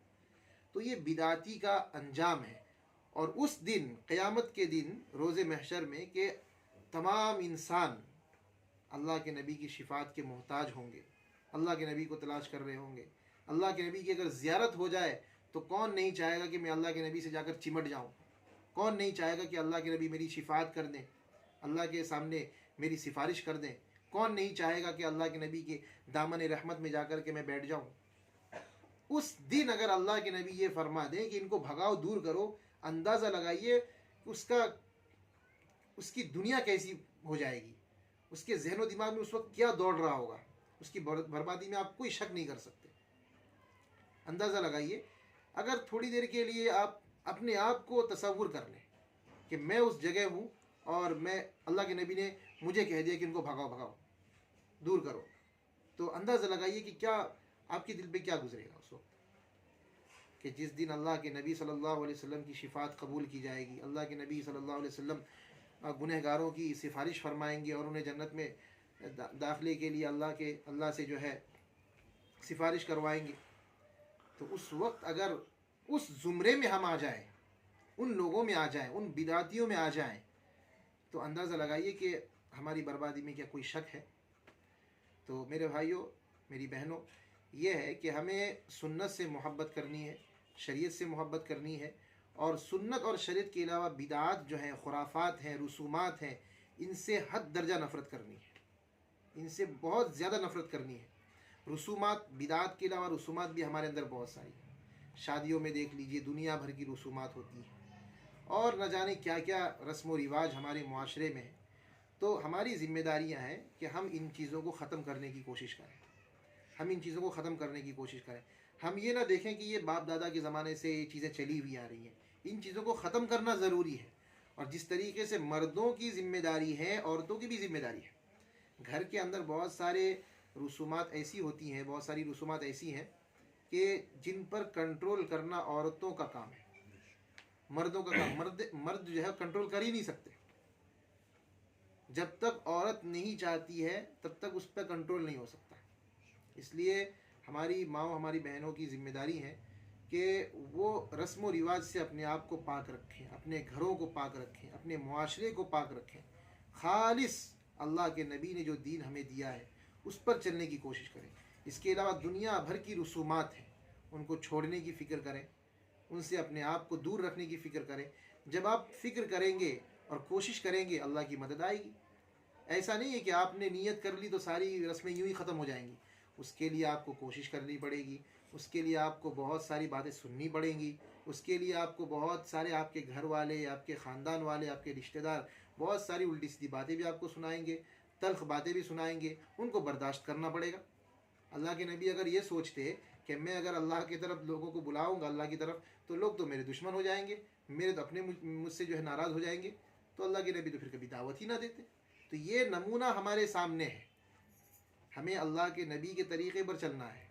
تو یہ بدعتی کا انجام ہے. اور اس دن قیامت کے دن روز محشر میں کہ تمام انسان اللہ کے نبی کی شفاعت کے محتاج ہوں گے, اللہ کے نبی کو تلاش کر رہے ہوں گے. اللہ کے نبی کی اگر زیارت ہو جائے تو کون نہیں چاہے گا کہ میں اللہ کے نبی سے جا کر چمٹ جاؤں, کون نہیں چاہے گا کہ اللہ کے نبی میری شفاعت کر دیں, اللہ کے سامنے میری سفارش کر دیں, کون نہیں چاہے گا کہ اللہ کے نبی کے دامن رحمت میں جا کر کے میں بیٹھ جاؤں. اس دن اگر اللہ کے نبی یہ فرما دیں کہ ان کو بھگاؤ, دور کرو, اندازہ لگائیے اس کی دنیا کیسی ہو جائے گی, اس کے ذہن و دماغ میں اس وقت کیا دوڑ رہا ہوگا, اس کی بربادی میں آپ کوئی شک نہیں کر سکتے. اندازہ لگائیے اگر تھوڑی دیر کے لیے آپ اپنے آپ کو تصور کر لیں کہ میں اس جگہ ہوں اور میں اللہ کے نبی نے مجھے کہہ دیا کہ ان کو بھگاؤ, بھگاؤ, دور کرو, تو اندازہ لگائیے کہ کیا آپ کے دل پہ کیا گزرے گا اس وقت کہ جس دن اللہ کے نبی صلی اللہ علیہ وسلم کی شفاعت قبول کی جائے گی, اللہ کے نبی صلی اللہ علیہ وسلم گنہگاروں کی سفارش فرمائیں گے اور انہیں جنت میں داخلے کے لیے اللہ سے جو ہے سفارش کروائیں گے. تو اس وقت اگر اس زمرے میں ہم آ جائیں, ان لوگوں میں آ جائیں, ان بدعتیوں میں آ جائیں, تو اندازہ لگائیے کہ ہماری بربادی میں کیا کوئی شک ہے. تو میرے بھائیوں, میری بہنوں, یہ ہے کہ ہمیں سنت سے محبت کرنی ہے, شریعت سے محبت کرنی ہے, اور سنت اور شریعت کے علاوہ بدعات جو ہیں, خرافات ہیں, رسومات ہیں, ان سے حد درجہ نفرت کرنی ہے, ان سے بہت زیادہ نفرت کرنی ہے. رسومات, بدعات کے علاوہ رسومات بھی ہمارے اندر بہت ساری ہیں. شادیوں میں دیکھ لیجئے دنیا بھر کی رسومات ہوتی ہیں, اور نہ جانے کیا کیا رسم و رواج ہمارے معاشرے میں ہیں. تو ہماری ذمہ داریاں ہیں کہ ہم ان چیزوں کو ختم کرنے کی کوشش کریں, ہم ان چیزوں کو ختم کرنے کی کوشش کریں. ہم یہ نہ دیکھیں کہ یہ باپ دادا کے زمانے سے یہ چیزیں چلی ہوئی آ رہی ہیں. ان چیزوں کو ختم کرنا ضروری ہے. اور جس طریقے سے مردوں کی ذمہ داری ہے عورتوں کی بھی ذمہ داری ہے. گھر کے اندر بہت سارے رسومات ایسی ہوتی ہیں، بہت ساری رسومات ایسی ہیں کہ جن پر کنٹرول کرنا عورتوں کا کام ہے، مردوں کا کام. مرد جو ہے کنٹرول کر ہی نہیں سکتے. جب تک عورت نہیں چاہتی ہے تب تک اس پہ کنٹرول نہیں ہو سکتا. اس لیے ہماری ماؤں ہماری بہنوں کی ذمہ داری ہے کہ وہ رسم و رواج سے اپنے آپ کو پاک رکھیں، اپنے گھروں کو پاک رکھیں، اپنے معاشرے کو پاک رکھیں. خالص اللہ کے نبی نے جو دین ہمیں دیا ہے اس پر چلنے کی کوشش کریں. اس کے علاوہ دنیا بھر کی رسومات ہیں ان کو چھوڑنے کی فکر کریں، ان سے اپنے آپ کو دور رکھنے کی فکر کریں. جب آپ فکر کریں گے اور کوشش کریں گے اللہ کی مدد آئے گی. ایسا نہیں ہے کہ آپ نے نیت کر لی تو ساری رسمیں یوں ہی ختم ہو جائیں گی. اس کے لیے آپ کو کوشش کرنی پڑے گی، اس کے لیے آپ کو بہت ساری باتیں سننی پڑیں گی، اس کے لیے آپ کو بہت سارے آپ کے گھر والے، آپ کے خاندان والے، آپ کے رشتہ دار بہت ساری الٹی سیدھی باتیں بھی آپ کو سنائیں گے، تلخ باتیں بھی سنائیں گے. ان کو برداشت کرنا پڑے گا. اللہ کے نبی اگر یہ سوچتے کہ میں اگر اللہ کی طرف لوگوں کو بلاؤں گا اللہ کی طرف تو لوگ تو میرے دشمن ہو جائیں گے، میرے تو اپنے مجھ سے جو ہے ناراض ہو جائیں گے، تو اللہ کے نبی تو پھر کبھی دعوت ہی نہ دیتے. تو یہ نمونہ ہمارے سامنے ہے، ہمیں اللہ کے نبی کے طریقے پر چلنا ہے.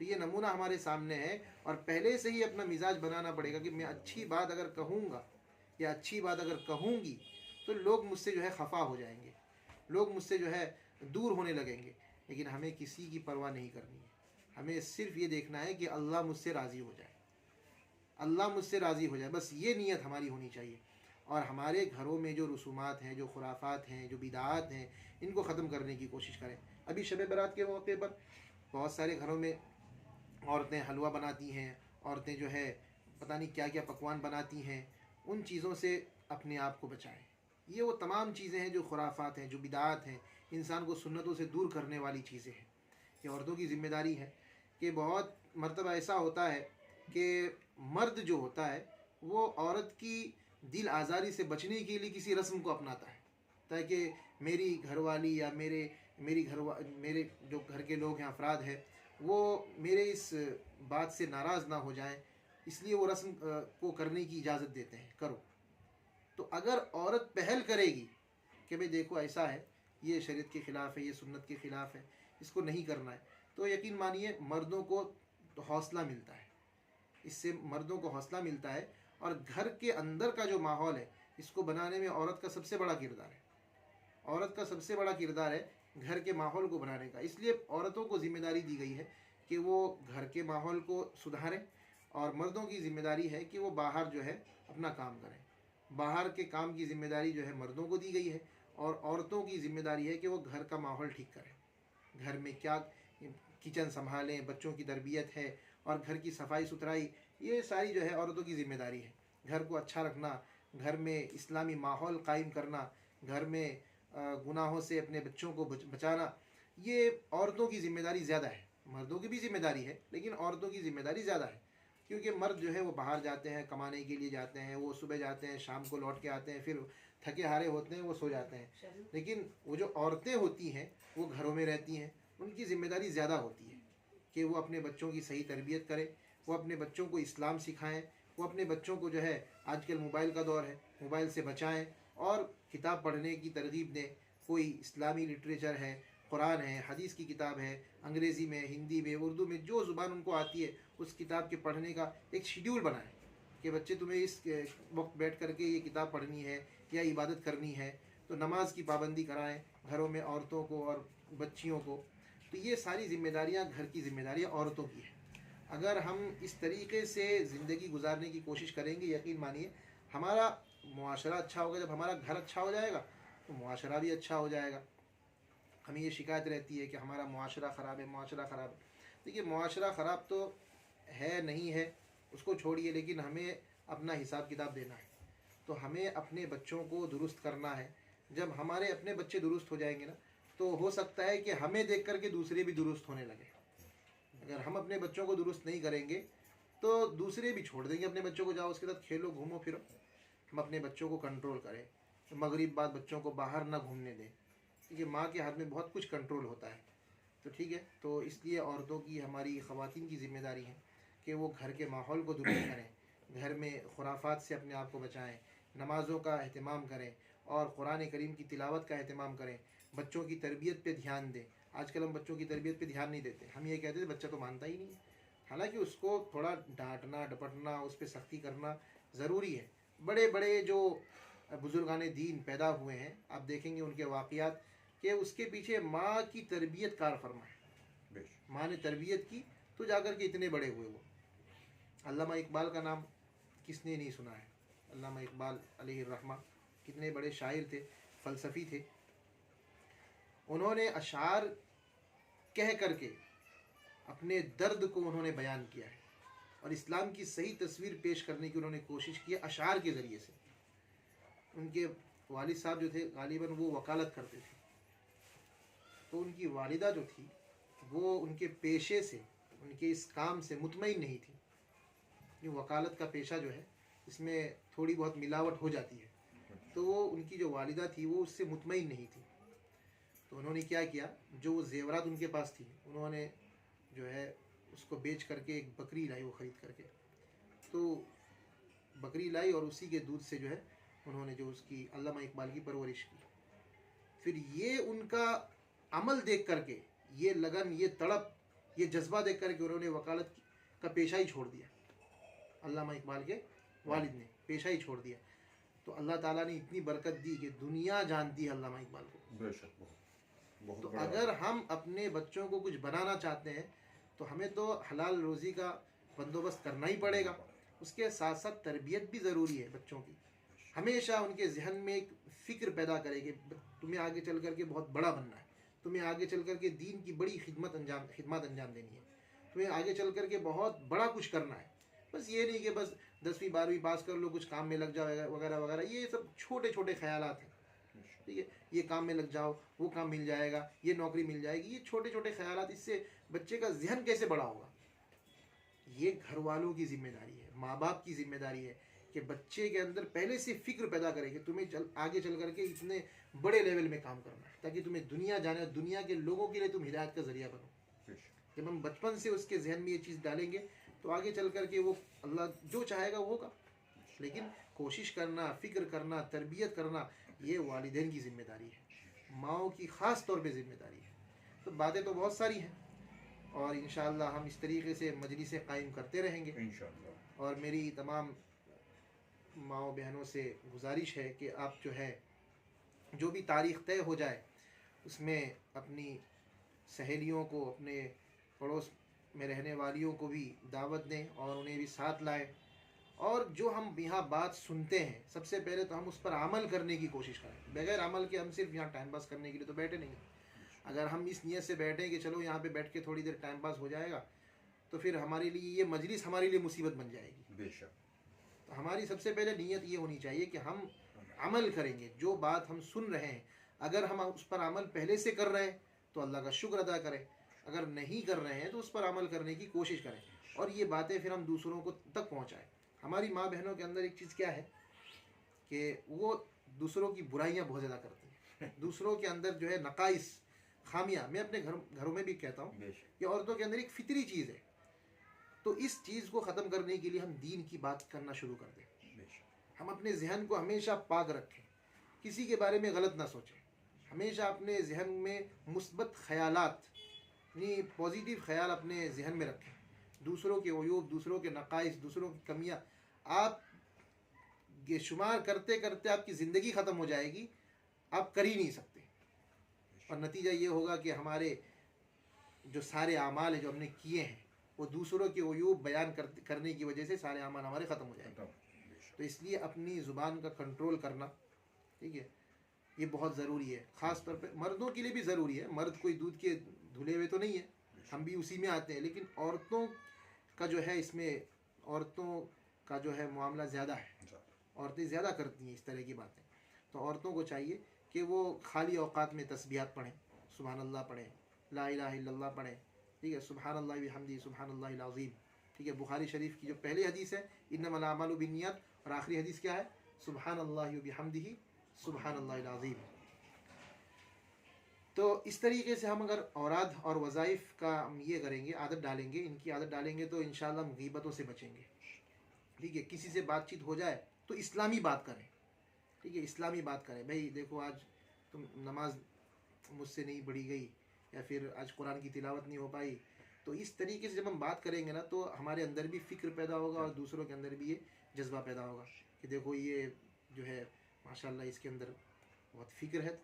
تو یہ نمونہ ہمارے سامنے ہے اور پہلے سے ہی اپنا مزاج بنانا پڑے گا کہ میں اچھی بات اگر کہوں گا یا اچھی بات اگر کہوں گی تو لوگ مجھ سے جو ہے خفا ہو جائیں گے، لوگ مجھ سے جو ہے دور ہونے لگیں گے. لیکن ہمیں کسی کی پرواہ نہیں کرنی ہے. ہمیں صرف یہ دیکھنا ہے کہ اللہ مجھ سے راضی ہو جائے، اللہ مجھ سے راضی ہو جائے، بس یہ نیت ہماری ہونی چاہیے. اور ہمارے گھروں میں جو رسومات ہیں، جو خرافات ہیں، جو بدعات ہیں، ان کو ختم کرنے کی کوشش کریں. ابھی شب برات کے موقع پر بہت سارے گھروں میں عورتیں حلوہ بناتی ہیں، عورتیں جو ہے پتہ نہیں کیا کیا پکوان بناتی ہیں. ان چیزوں سے اپنے آپ کو بچائیں. یہ وہ تمام چیزیں ہیں جو خرافات ہیں، جو بدعات ہیں، انسان کو سنتوں سے دور کرنے والی چیزیں ہیں. یہ عورتوں کی ذمہ داری ہے کہ بہت مرتبہ ایسا ہوتا ہے کہ مرد جو ہوتا ہے وہ عورت کی دل آزاری سے بچنے کے لیے کسی رسم کو اپناتا ہے تاکہ میری گھر والی یا میرے جو گھر کے لوگ ہیں، افراد ہیں، وہ میرے اس بات سے ناراض نہ ہو جائیں، اس لیے وہ رسم کو کرنے کی اجازت دیتے ہیں، کرو. تو اگر عورت پہل کرے گی کہ بھئی دیکھو ایسا ہے، یہ شریعت کے خلاف ہے، یہ سنت کے خلاف ہے، اس کو نہیں کرنا ہے، تو یقین مانیے مردوں کو حوصلہ ملتا ہے. اس سے مردوں کو حوصلہ ملتا ہے. اور گھر کے اندر کا جو ماحول ہے اس کو بنانے میں عورت کا سب سے بڑا کردار ہے. عورت کا سب سے بڑا کردار ہے گھر کے ماحول کو بنانے کا. اس لیے عورتوں کو ذمہ داری دی گئی ہے کہ وہ گھر کے ماحول کو سدھاریں، اور مردوں کی ذمہ داری ہے کہ وہ باہر جو ہے اپنا کام کریں. باہر کے کام کی ذمہ داری جو ہے مردوں کو دی گئی ہے، اور عورتوں کی ذمہ داری ہے کہ وہ گھر کا ماحول ٹھیک کریں. گھر میں کیا کچن سنبھالیں، بچوں کی تربیت ہے، اور گھر کی صفائی ستھرائی، یہ ساری جو ہے عورتوں کی ذمہ داری ہے. گھر کو اچھا رکھنا، گھر میں اسلامی ماحول قائم کرنا، گھر میں گناہوں سے اپنے بچوں کو بچانا، یہ عورتوں کی ذمہ داری زیادہ ہے. مردوں کی بھی ذمہ داری ہے لیکن عورتوں کی ذمہ داری زیادہ ہے، کیونکہ مرد جو ہے وہ باہر جاتے ہیں، کمانے کے لیے جاتے ہیں، وہ صبح جاتے ہیں، شام کو لوٹ کے آتے ہیں، پھر تھکے ہارے ہوتے ہیں، وہ سو جاتے ہیں. لیکن وہ جو عورتیں ہوتی ہیں وہ گھروں میں رہتی ہیں، ان کی ذمہ داری زیادہ ہوتی ہے کہ وہ اپنے بچوں کی صحیح تربیت کریں، وہ اپنے بچوں کو اسلام سکھائیں، وہ اپنے بچوں کو جو ہے آج کل موبائل کا دور ہے، موبائل سے بچائیں اور کتاب پڑھنے کی ترغیب دیں. کوئی اسلامی لٹریچر ہے، قرآن ہے، حدیث کی کتاب ہے، انگریزی میں، ہندی میں، اردو میں، جو زبان ان کو آتی ہے اس کتاب کے پڑھنے کا ایک شیڈیول بنائیں کہ بچے تمہیں اس وقت بیٹھ کر کے یہ کتاب پڑھنی ہے یا عبادت کرنی ہے. تو نماز کی پابندی کرائیں گھروں میں عورتوں کو اور بچیوں کو. تو یہ ساری ذمہ داریاں گھر کی ذمہ داریاں عورتوں کی ہیں. اگر ہم اس طریقے سے زندگی گزارنے کی کوشش کریں گے، یقین مانیے ہمارا معاشرہ اچھا ہوگا. جب ہمارا گھر اچھا ہو جائے گا تو معاشرہ بھی اچھا ہو جائے گا. ہمیں یہ شکایت رہتی ہے کہ ہمارا معاشرہ خراب ہے، معاشرہ خراب ہے. دیکھیے معاشرہ خراب تو ہے نہیں ہے، اس کو چھوڑیے، لیکن ہمیں اپنا حساب کتاب دینا ہے. تو ہمیں اپنے بچوں کو درست کرنا ہے. جب ہمارے اپنے بچے درست ہو جائیں گے نا تو ہو سکتا ہے کہ ہمیں دیکھ کر کے دوسرے بھی درست ہونے لگے. اگر ہم اپنے بچوں کو درست نہیں کریں گے تو دوسرے بھی چھوڑ دیں گے اپنے بچوں کو، جاؤ اس کے ساتھ کھیلو گھومو پھرو. ہم اپنے بچوں کو کنٹرول کریں، مغرب بعد بچوں کو باہر نہ گھومنے دیں. کیونکہ ماں کے ہاتھ میں بہت کچھ کنٹرول ہوتا ہے. تو ٹھیک ہے، تو اس لیے عورتوں کی، ہماری خواتین کی ذمہ داری ہے کہ وہ گھر کے ماحول کو درست کریں، گھر میں خرافات سے اپنے آپ کو بچائیں، نمازوں کا اہتمام کریں اور قرآن کریم کی تلاوت کا اہتمام کریں، بچوں کی تربیت پہ دھیان دیں۔ آج کل ہم بچوں کی تربیت پہ دھیان نہیں دیتے، ہم یہ کہتے ہیں بچہ تو مانتا ہی نہیں ہے، حالانکہ اس کو تھوڑا ڈانٹنا ڈپٹنا، اس پہ سختی کرنا ضروری ہے۔ بڑے بڑے جو بزرگان دین پیدا ہوئے ہیں، آپ دیکھیں گے ان کے واقعات کہ اس کے پیچھے ماں کی تربیت کار فرما ہے، ماں نے تربیت کی تو جا کر کے اتنے بڑے ہوئے وہ۔ علامہ اقبال کا نام کس نے نہیں سنا ہے؟ علامہ اقبال علیہ الرحمہ کتنے بڑے شاعر تھے، فلسفی تھے۔ انہوں نے اشعار کہہ کر کے اپنے درد کو انہوں نے بیان کیا ہے، اور اسلام کی صحیح تصویر پیش کرنے کی انہوں نے کوشش کی اشعار کے ذریعے سے۔ ان کے والد صاحب جو تھے غالباً وہ وکالت کرتے تھے، تو ان کی والدہ جو تھی وہ ان کے پیشے سے، ان کے اس کام سے مطمئن نہیں تھی۔ یہ وکالت کا پیشہ جو ہے اس میں تھوڑی بہت ملاوٹ ہو جاتی ہے، تو وہ ان کی جو والدہ تھی وہ اس سے مطمئن نہیں تھی۔ تو انہوں نے کیا کیا، جو وہ زیورات ان کے پاس تھی انہوں نے جو ہے اس کو بیچ کر کے ایک بکری لائی، وہ خرید کر کے، تو بکری لائی اور اسی کے دودھ سے جو ہے انہوں نے جو اس کی علامہ اقبال کی پرورش کی۔ پھر یہ ان کا عمل دیکھ کر کے، یہ لگن، یہ تڑپ، یہ جذبہ دیکھ کر کے انہوں نے وکالت کا پیشہ ہی چھوڑ دیا۔ علامہ اقبال کے والد نے پیشہ ہی چھوڑ دیا، تو اللہ تعالیٰ نے اتنی برکت دی کہ دنیا جانتی ہے علامہ اقبال کو۔ بے شک بہت تو بڑا۔ اگر ہم اپنے بچوں کو کچھ بنانا چاہتے ہیں تو ہمیں تو حلال روزی کا بندوبست کرنا ہی پڑے گا، اس کے ساتھ ساتھ تربیت بھی ضروری ہے بچوں کی۔ ہمیشہ ان کے ذہن میں ایک فکر پیدا کرے کہ تمہیں آگے چل کر کے بہت بڑا بننا ہے، تمہیں آگے چل کر کے دین کی بڑی خدمات انجام دینی ہے، تمہیں آگے چل کر کے بہت بڑا کچھ کرنا ہے۔ بس یہ نہیں کہ بس 10ویں 12ویں پاس کر لو، کچھ کام میں لگ جاؤ وغیرہ وغیرہ، یہ سب چھوٹے چھوٹے خیالات ہیں۔ ٹھیک ہے، یہ کام میں لگ جاؤ، وہ کام مل جائے گا، یہ نوکری مل جائے گی، یہ چھوٹے چھوٹے خیالات، اس سے بچے کا ذہن کیسے بڑا ہوگا؟ یہ گھر والوں کی ذمہ داری ہے، ماں باپ کی ذمہ داری ہے کہ بچے کے اندر پہلے سے فکر پیدا کرے کہ تمہیں آگے چل کر کے اتنے بڑے لیول میں کام کرنا ہے، تاکہ تمہیں دنیا جانے اور دنیا کے لوگوں کے لیے تم ہدایت کا ذریعہ بنو۔ جب ہم بچپن سے اس کے ذہن میں یہ چیز ڈالیں گے تو آگے چل کر کے وہ اللہ جو چاہے گا وہ ہوگا۔ لیکن کوشش کرنا، فکر کرنا، تربیت کرنا، یہ والدین کی ذمہ داری ہے، ماؤں کی خاص طور پہ ذمہ داری ہے۔ تو باتیں تو بہت ساری ہیں، اور انشاءاللہ ہم اس طریقے سے مجلسیں قائم کرتے رہیں گے۔ انشاءاللہ۔ اور میری تمام ماؤں بہنوں سے گزارش ہے کہ آپ جو ہے جو بھی تاریخ طے ہو جائے اس میں اپنی سہیلیوں کو، اپنے پڑوس میں رہنے والیوں کو بھی دعوت دیں اور انہیں بھی ساتھ لائیں، اور جو ہم یہاں بات سنتے ہیں سب سے پہلے تو ہم اس پر عمل کرنے کی کوشش کریں۔ بغیر عمل کے ہم صرف یہاں ٹائم پاس کرنے کے لیے تو بیٹھے نہیں ہیں۔ اگر ہم اس نیت سے بیٹھیں کہ چلو یہاں پہ بیٹھ کے تھوڑی دیر ٹائم پاس ہو جائے گا، تو پھر ہمارے لیے یہ مجلس ہمارے لیے مصیبت بن جائے گی۔ بے شک۔ تو ہماری سب سے پہلے نیت یہ ہونی چاہیے کہ ہم عمل کریں گے، جو بات ہم سن رہے ہیں اگر ہم اس پر عمل پہلے سے کر رہے ہیں تو اللہ کا شکر ادا کریں، اگر نہیں کر رہے ہیں تو اس پر عمل کرنے کی کوشش کریں، اور یہ باتیں پھر ہم دوسروں کو تک پہنچائیں۔ ہماری ماں بہنوں کے اندر ایک چیز کیا ہے کہ وہ دوسروں کی برائیاں بہت زیادہ کرتی ہیں، دوسروں کے اندر جو ہے نقائص، خامیاں، میں اپنے گھروں میں بھی کہتا ہوں کہ عورتوں کے اندر ایک فطری چیز ہے، تو اس چیز کو ختم کرنے کے لیے ہم دین کی بات کرنا شروع کر دیں۔ ہم اپنے ذہن کو ہمیشہ پاک رکھیں، کسی کے بارے میں غلط نہ سوچیں، ہمیشہ اپنے ذہن میں مثبت خیالات، یعنی پازیٹیو خیال اپنے ذہن میں رکھیں۔ دوسروں کے عیوب، دوسروں کے نقائص، دوسروں کی کمیاں آپ یہ شمار کرتے کرتے آپ کی زندگی ختم ہو جائے گی، آپ کر ہی نہیں سکتے، اور نتیجہ یہ ہوگا کہ ہمارے جو سارے اعمال ہیں جو ہم نے کیے ہیں وہ دوسروں کے عیوب بیان کرنے کی وجہ سے سارے اعمال ہمارے ختم ہو جائیں گے۔ تو اس لیے اپنی زبان کا کنٹرول کرنا، ٹھیک ہے، یہ بہت ضروری ہے، خاص طور پہ مردوں کے لیے بھی ضروری ہے۔ مرد کوئی دودھ کے دھلے ہوئے تو نہیں ہے، ہم بھی اسی میں آتے ہیں، لیکن عورتوں کا جو ہے اس میں عورتوں کا جو ہے معاملہ زیادہ ہے، عورتیں زیادہ کرتی ہیں اس طرح کی باتیں۔ تو عورتوں کو چاہیے کہ وہ خالی اوقات میں تسبیحات پڑھیں، سبحان اللہ پڑھیں، لا الہ الا اللہ پڑھیں، ٹھیک ہے، سبحان اللہ بحمدہ سبحان اللہ العظیم، ٹھیک ہے۔ بخاری شریف کی جو پہلی حدیث ہے انما الاعمال بالنیات، اور آخری حدیث کیا ہے؟ سبحان اللہ بحمدہ سبحان اللہ العظیم۔ تو اس طریقے سے ہم اگر اوراد اور وظائف کا ہم یہ کریں گے، عادت ڈالیں گے، ان کی عادت ڈالیں گے، تو انشاءاللہ ہم غیبتوں سے بچیں گے. ٹھیک ہے، کسی سے بات چیت ہو جائے تو اسلامی بات کریں. ٹھیک ہے، اسلامی بات کریں. بھائی دیکھو آج تم نماز مجھ سے نہیں پڑھی گئی، یا پھر آج قرآن کی تلاوت نہیں ہو پائی. تو اس طریقے سے جب ہم بات کریں گے نا، تو ہمارے اندر بھی فکر پیدا ہوگا اور دوسروں کے اندر بھی یہ جذبہ پیدا ہوگا کہ دیکھو یہ جو ہے ماشاءاللہ اس کے اندر بہت فکر ہے،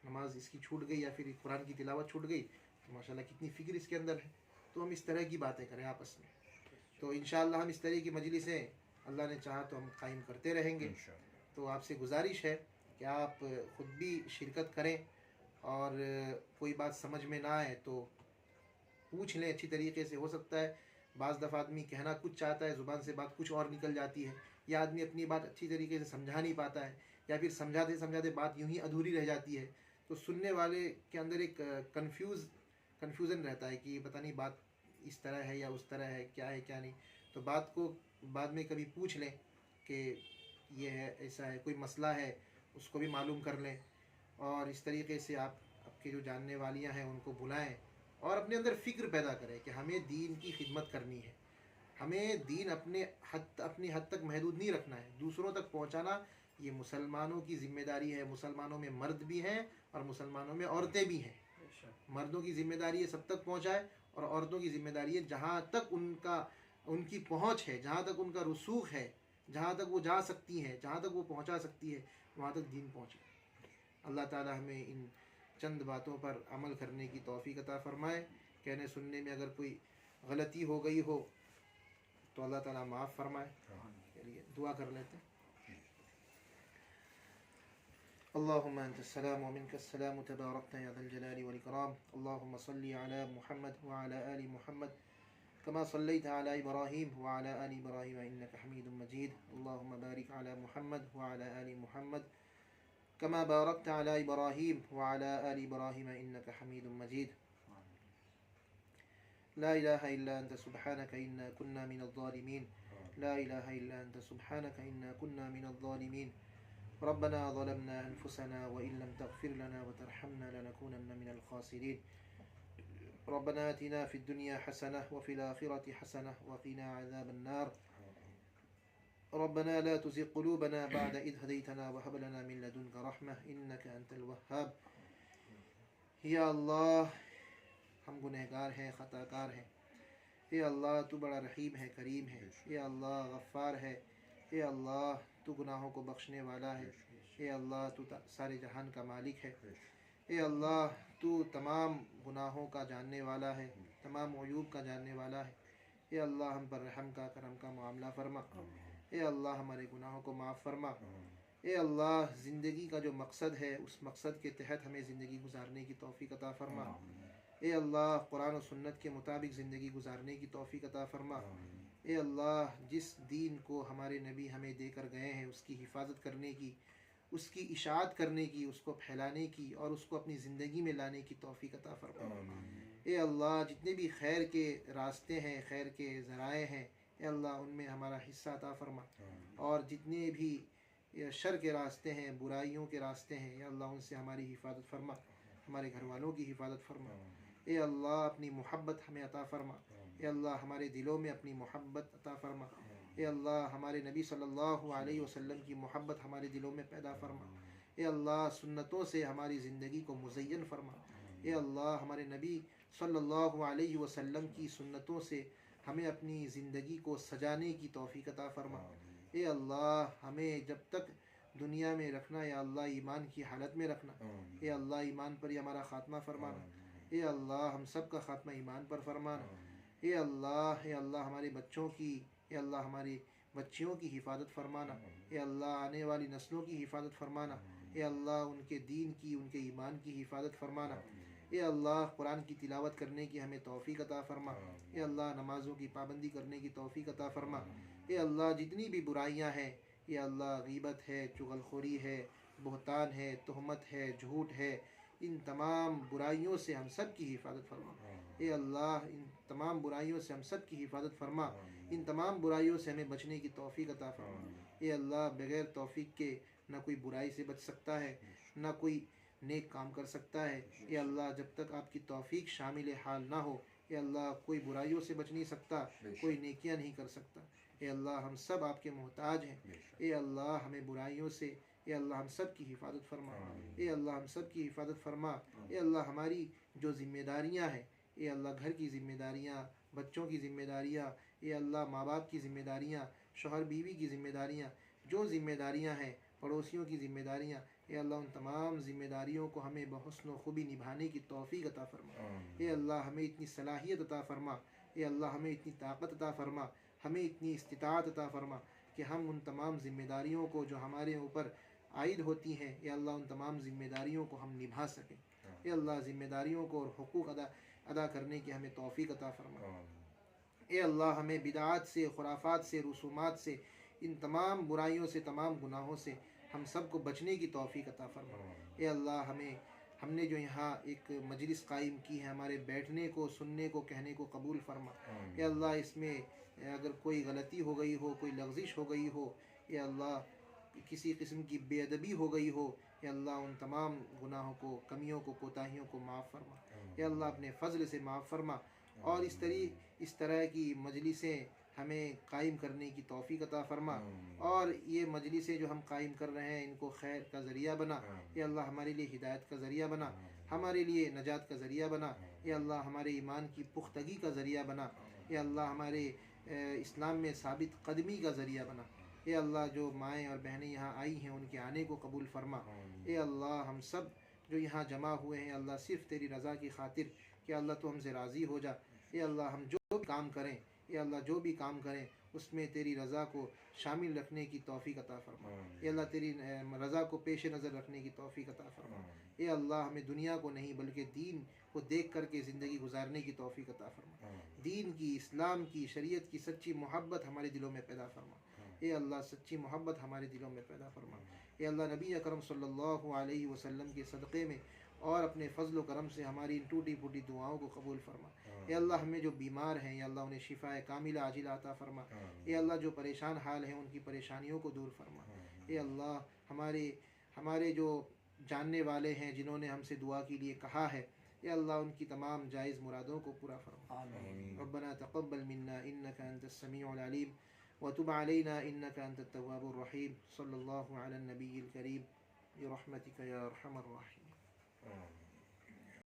نماز اس کی چھوٹ گئی یا پھر قرآن کی تلاوت چھوٹ گئی تو ماشاءاللہ کتنی فکر اس کے اندر ہے. تو ہم اس طرح کی باتیں کریں آپس میں. تو انشاءاللہ ہم اس طرح کی مجلسیں اللہ نے چاہا تو ہم قائم کرتے رہیں گے. تو آپ سے گزارش ہے کہ آپ خود بھی شرکت کریں، اور کوئی بات سمجھ میں نہ آئے تو پوچھ لیں اچھی طریقے سے. ہو سکتا ہے بعض دفعہ آدمی کہنا کچھ چاہتا ہے، زبان سے بات کچھ اور نکل جاتی ہے، یا آدمی اپنی بات اچھی طریقے سے سمجھا نہیں پاتا ہے، یا پھر سمجھاتے سمجھاتے بات یوں ہی ادھوری رہ جاتی ہے. تو سننے والے کے اندر ایک کنفیوژن رہتا ہے کہ پتہ نہیں بات اس طرح ہے یا اس طرح ہے، کیا ہے کیا نہیں. تو بات کو بعد میں کبھی پوچھ لیں کہ یہ ہے، ایسا ہے، کوئی مسئلہ ہے، اس کو بھی معلوم کر لیں. اور اس طریقے سے آپ کے جو جاننے والیاں ہیں ان کو بلائیں، اور اپنے اندر فکر پیدا کریں کہ ہمیں دین کی خدمت کرنی ہے. ہمیں دین اپنی حد تک محدود نہیں رکھنا ہے، دوسروں تک پہنچانا یہ مسلمانوں کی ذمہ داری ہے. مسلمانوں میں مرد بھی ہیں اور مسلمانوں میں عورتیں بھی ہیں. مردوں کی ذمہ داری ہے سب تک پہنچائے، اور عورتوں کی ذمہ داری ہے جہاں تک ان کی پہنچ ہے، جہاں تک ان کا رسوخ ہے، جہاں تک وہ جا سکتی ہیں، جہاں تک وہ پہنچا سکتی ہے، وہاں تک دین پہنچے. اللہ تعالی ہمیں ان چند باتوں پر عمل کرنے کی توفیق عطا فرمائے. کہنے سننے میں اگر کوئی غلطی ہو گئی ہو تو اللہ تعالیٰ معاف فرمائے. چلیے دعا کر لیتے ہیں. اللهم أنت السلام ومنك السلام، تباركت يا ذا الجلال والإكرام. اللهم صل على محمد وعلى آل محمد كما صليت على إبراهيم وعلى آل إبراهيم إنك حميد مجيد. اللهم بارك على محمد وعلى آل محمد كما باركت على إبراهيم وعلى آل إبراهيم إنك حميد مجيد. لا إله إلا أنت سبحانك إنا كنا من الظالمين. لا إله إلا أنت سبحانك إنا كنا من الظالمين. ربنا ظلمنا أنفسنا وإن لم تغفر لنا وترحمنا لنكونن من الخاسرين. ربنا آتنا في الدنيا حسنة وفي الآخرة حسنة وقنا عذاب النار. ربنا لا تزغ قلوبنا بعد إذ هديتنا وهب لنا من لدنك رحمة إنك أنت الوهاب. یا اللہ ہم گنہگار ہیں، خطا کار ہیں. اے اللہ تو بڑا رحیم ہے، کریم ہے. اے اللہ غفار ہے. اے اللہ تو گناہوں کو بخشنے والا ہے. اے اللہ تو سارے جہان کا مالک ہے. اے اللہ تو تمام گناہوں کا جاننے والا ہے، تمام عیوب کا جاننے والا ہے. اے اللہ ہم پر رحم کا، کرم کا معاملہ فرما. اے اللہ ہمارے گناہوں کو معاف فرما. اے اللہ زندگی کا جو مقصد ہے اس مقصد کے تحت ہمیں زندگی گزارنے کی توفیق عطا فرما. اے اللہ قرآن و سنت کے مطابق زندگی گزارنے کی توفیق عطا فرما. اے اللہ جس دین کو ہمارے نبی ہمیں دے کر گئے ہیں اس کی حفاظت کرنے کی، اس کی اشاعت کرنے کی، اس کو پھیلانے کی اور اس کو اپنی زندگی میں لانے کی توفیق عطا فرما. اے اللہ جتنے بھی خیر کے راستے ہیں، خیر کے ذرائع ہیں، اے اللہ ان میں ہمارا حصہ عطا فرما. اور جتنے بھی شر کے راستے ہیں، برائیوں کے راستے ہیں، یا اللہ ان سے ہماری حفاظت فرما، ہمارے گھر والوں کی حفاظت فرما. اے اللہ اپنی محبت ہمیں عطا فرما. اے اللہ ہمارے دلوں میں اپنی محبت عطا فرما. اے اللہ ہمارے نبی صلی اللہ علیہ وسلم کی محبت ہمارے دلوں میں پیدا فرما. اے اللہ سنتوں سے ہماری زندگی کو مزین فرما. اے اللہ ہمارے نبی صلی اللہ علیہ وسلم کی سنتوں سے ہمیں اپنی زندگی کو سجانے کی توفیق عطا فرما. اے اللہ ہمیں جب تک دنیا میں رکھنا، یا اللہ ایمان کی حالت میں رکھنا. اے اللہ ایمان پر ہی ہمارا خاتمہ فرمانا. اے اللہ ہم سب کا خاتمہ ایمان پر فرمانا. اے اللہ ہمارے بچوں کی، اے اللہ ہماری بچیوں کی حفاظت فرمانا. اے اللہ آنے والی نسلوں کی حفاظت فرمانا. اے اللہ ان کے دین کی، ان کے ایمان کی حفاظت فرمانا. اے اللہ قرآن کی تلاوت کرنے کی ہمیں توفیق عطا فرما. اے اللہ نمازوں کی پابندی کرنے کی توفیق عطا فرما. اے اللہ جتنی بھی برائیاں ہیں، اے اللہ غیبت ہے، چغل خوری ہے، بہتان ہے، تہمت ہے، جھوٹ ہے، ان تمام برائیوں سے ہم سب کی حفاظت فرما. اے اللہ ان تمام برائیوں سے ہم سب کی حفاظت فرما. ان تمام برائیوں سے ہمیں بچنے کی توفیق عطا فرما. اے اللہ بغیر توفیق کے نہ کوئی برائی سے بچ سکتا ہے، نہ کوئی نیک کام کر سکتا ہے. اے اللہ جب تک آپ کی توفیق شامل حال نہ ہو اے اللہ کوئی برائیوں سے بچ نہیں سکتا, کوئی نیکیاں نہیں کر سکتا. اے اللہ ہم سب آپ کے محتاج ہیں. اے اللہ ہمیں برائیوں سے اے اللہ ہم سب کی حفاظت فرما. اے اللہ ہم سب کی حفاظت فرما. اے اللہ ہماری جو ذمہ داریاں ہیں اے اللہ گھر کی ذمہ داریاں, بچوں کی ذمہ داریاں, اے اللہ ماں باپ کی ذمہ داریاں, شوہر بیوی کی ذمہ داریاں, جو ذمہ داریاں ہیں, پڑوسیوں کی ذمہ داریاں, اے اللہ ان تمام ذمہ داریوں کو ہمیں بحسن و خوبی نبھانے کی توفیق عطا فرما. اے اللہ ہمیں اتنی صلاحیت عطا فرما. اے اللہ ہمیں اتنی طاقت عطا فرما, ہمیں اتنی استطاعت عطا فرما کہ ہم ان تمام ذمہ داریوں کو جو ہمارے اوپر عائد ہوتی ہیں اے اللہ ان تمام ذمہ داریوں کو ہم نبھا سکیں. اے اللہ ذمہ داریوں کو اور حقوق ادا کرنے کی ہمیں توفیق عطا فرما. اے اللہ ہمیں بدعات سے, خرافات سے, رسومات سے, ان تمام برائیوں سے, تمام گناہوں سے ہم سب کو بچنے کی توفیق عطا فرما. اے اللہ ہم نے جو یہاں ایک مجلس قائم کی ہے ہمارے بیٹھنے کو, سننے کو, کہنے کو قبول فرما. اے اللہ اس میں اگر کوئی غلطی ہو گئی ہو, کوئی لغزش ہو گئی ہو, اے اللہ کسی قسم کی بے ادبی ہو گئی ہو, اے اللہ ان تمام گناہوں کو, کمیوں کو, کوتاہیوں کو معاف فرما. اے اللہ اپنے فضل سے معاف فرما اور اس طرح کی مجلسیں ہمیں قائم کرنے کی توفیق عطا فرما. اور یہ مجلسیں جو ہم قائم کر رہے ہیں ان کو خیر کا ذریعہ بنا. اے اللہ ہمارے لیے ہدایت کا ذریعہ بنا, ہمارے لیے نجات کا ذریعہ بنا. اے اللہ ہمارے ایمان کی پختگی کا ذریعہ بنا. اے اللہ ہمارے اسلام میں ثابت قدمی کا ذریعہ بنا. اے اللہ جو مائیں اور بہنیں یہاں آئی ہیں ان کے آنے کو قبول فرما. اے اللہ ہم سب جو یہاں جمع ہوئے ہیں اللہ صرف تیری رضا کی خاطر کہ اللہ تو ہم سے راضی ہو جا. اے اللہ ہم جو بھی کام کریں اے اللہ جو بھی کام کریں اس میں تیری رضا کو شامل رکھنے کی توفیق عطا فرما. اے اللہ تیری رضا کو پیش نظر رکھنے کی توفیق عطا فرما. اے اللہ ہمیں دنیا کو نہیں بلکہ دین کو دیکھ کر کے زندگی گزارنے کی توفیق عطا فرما. دین کی, اسلام کی, شریعت کی سچی محبت ہمارے دلوں میں پیدا فرما. اے اللہ سچی محبت ہمارے دلوں میں پیدا فرما. اے اللہ نبی اکرم صلی اللہ علیہ وسلم کے صدقے میں اور اپنے فضل و کرم سے ہماری ان ٹوٹی پھوٹی دعاؤں کو قبول فرما. اے اللہ ہمیں جو بیمار ہیں یا اللہ انہیں شفاء کاملہ عاجلہ عطا فرما. اے اللہ جو پریشان حال ہیں ان کی پریشانیوں کو دور فرما. اے اللہ ہمارے جو جاننے والے ہیں جنہوں نے ہم سے دعا کے لیے کہا ہے اے اللہ ان کی تمام جائز مرادوں کو پورا فرما. ربنا تقبل منا انك انت السميع العليم وتب علينا انك انت التواب الرحيم. صلی اللہ علی النبی الکریم برحمتک یا ارحم الراحمین.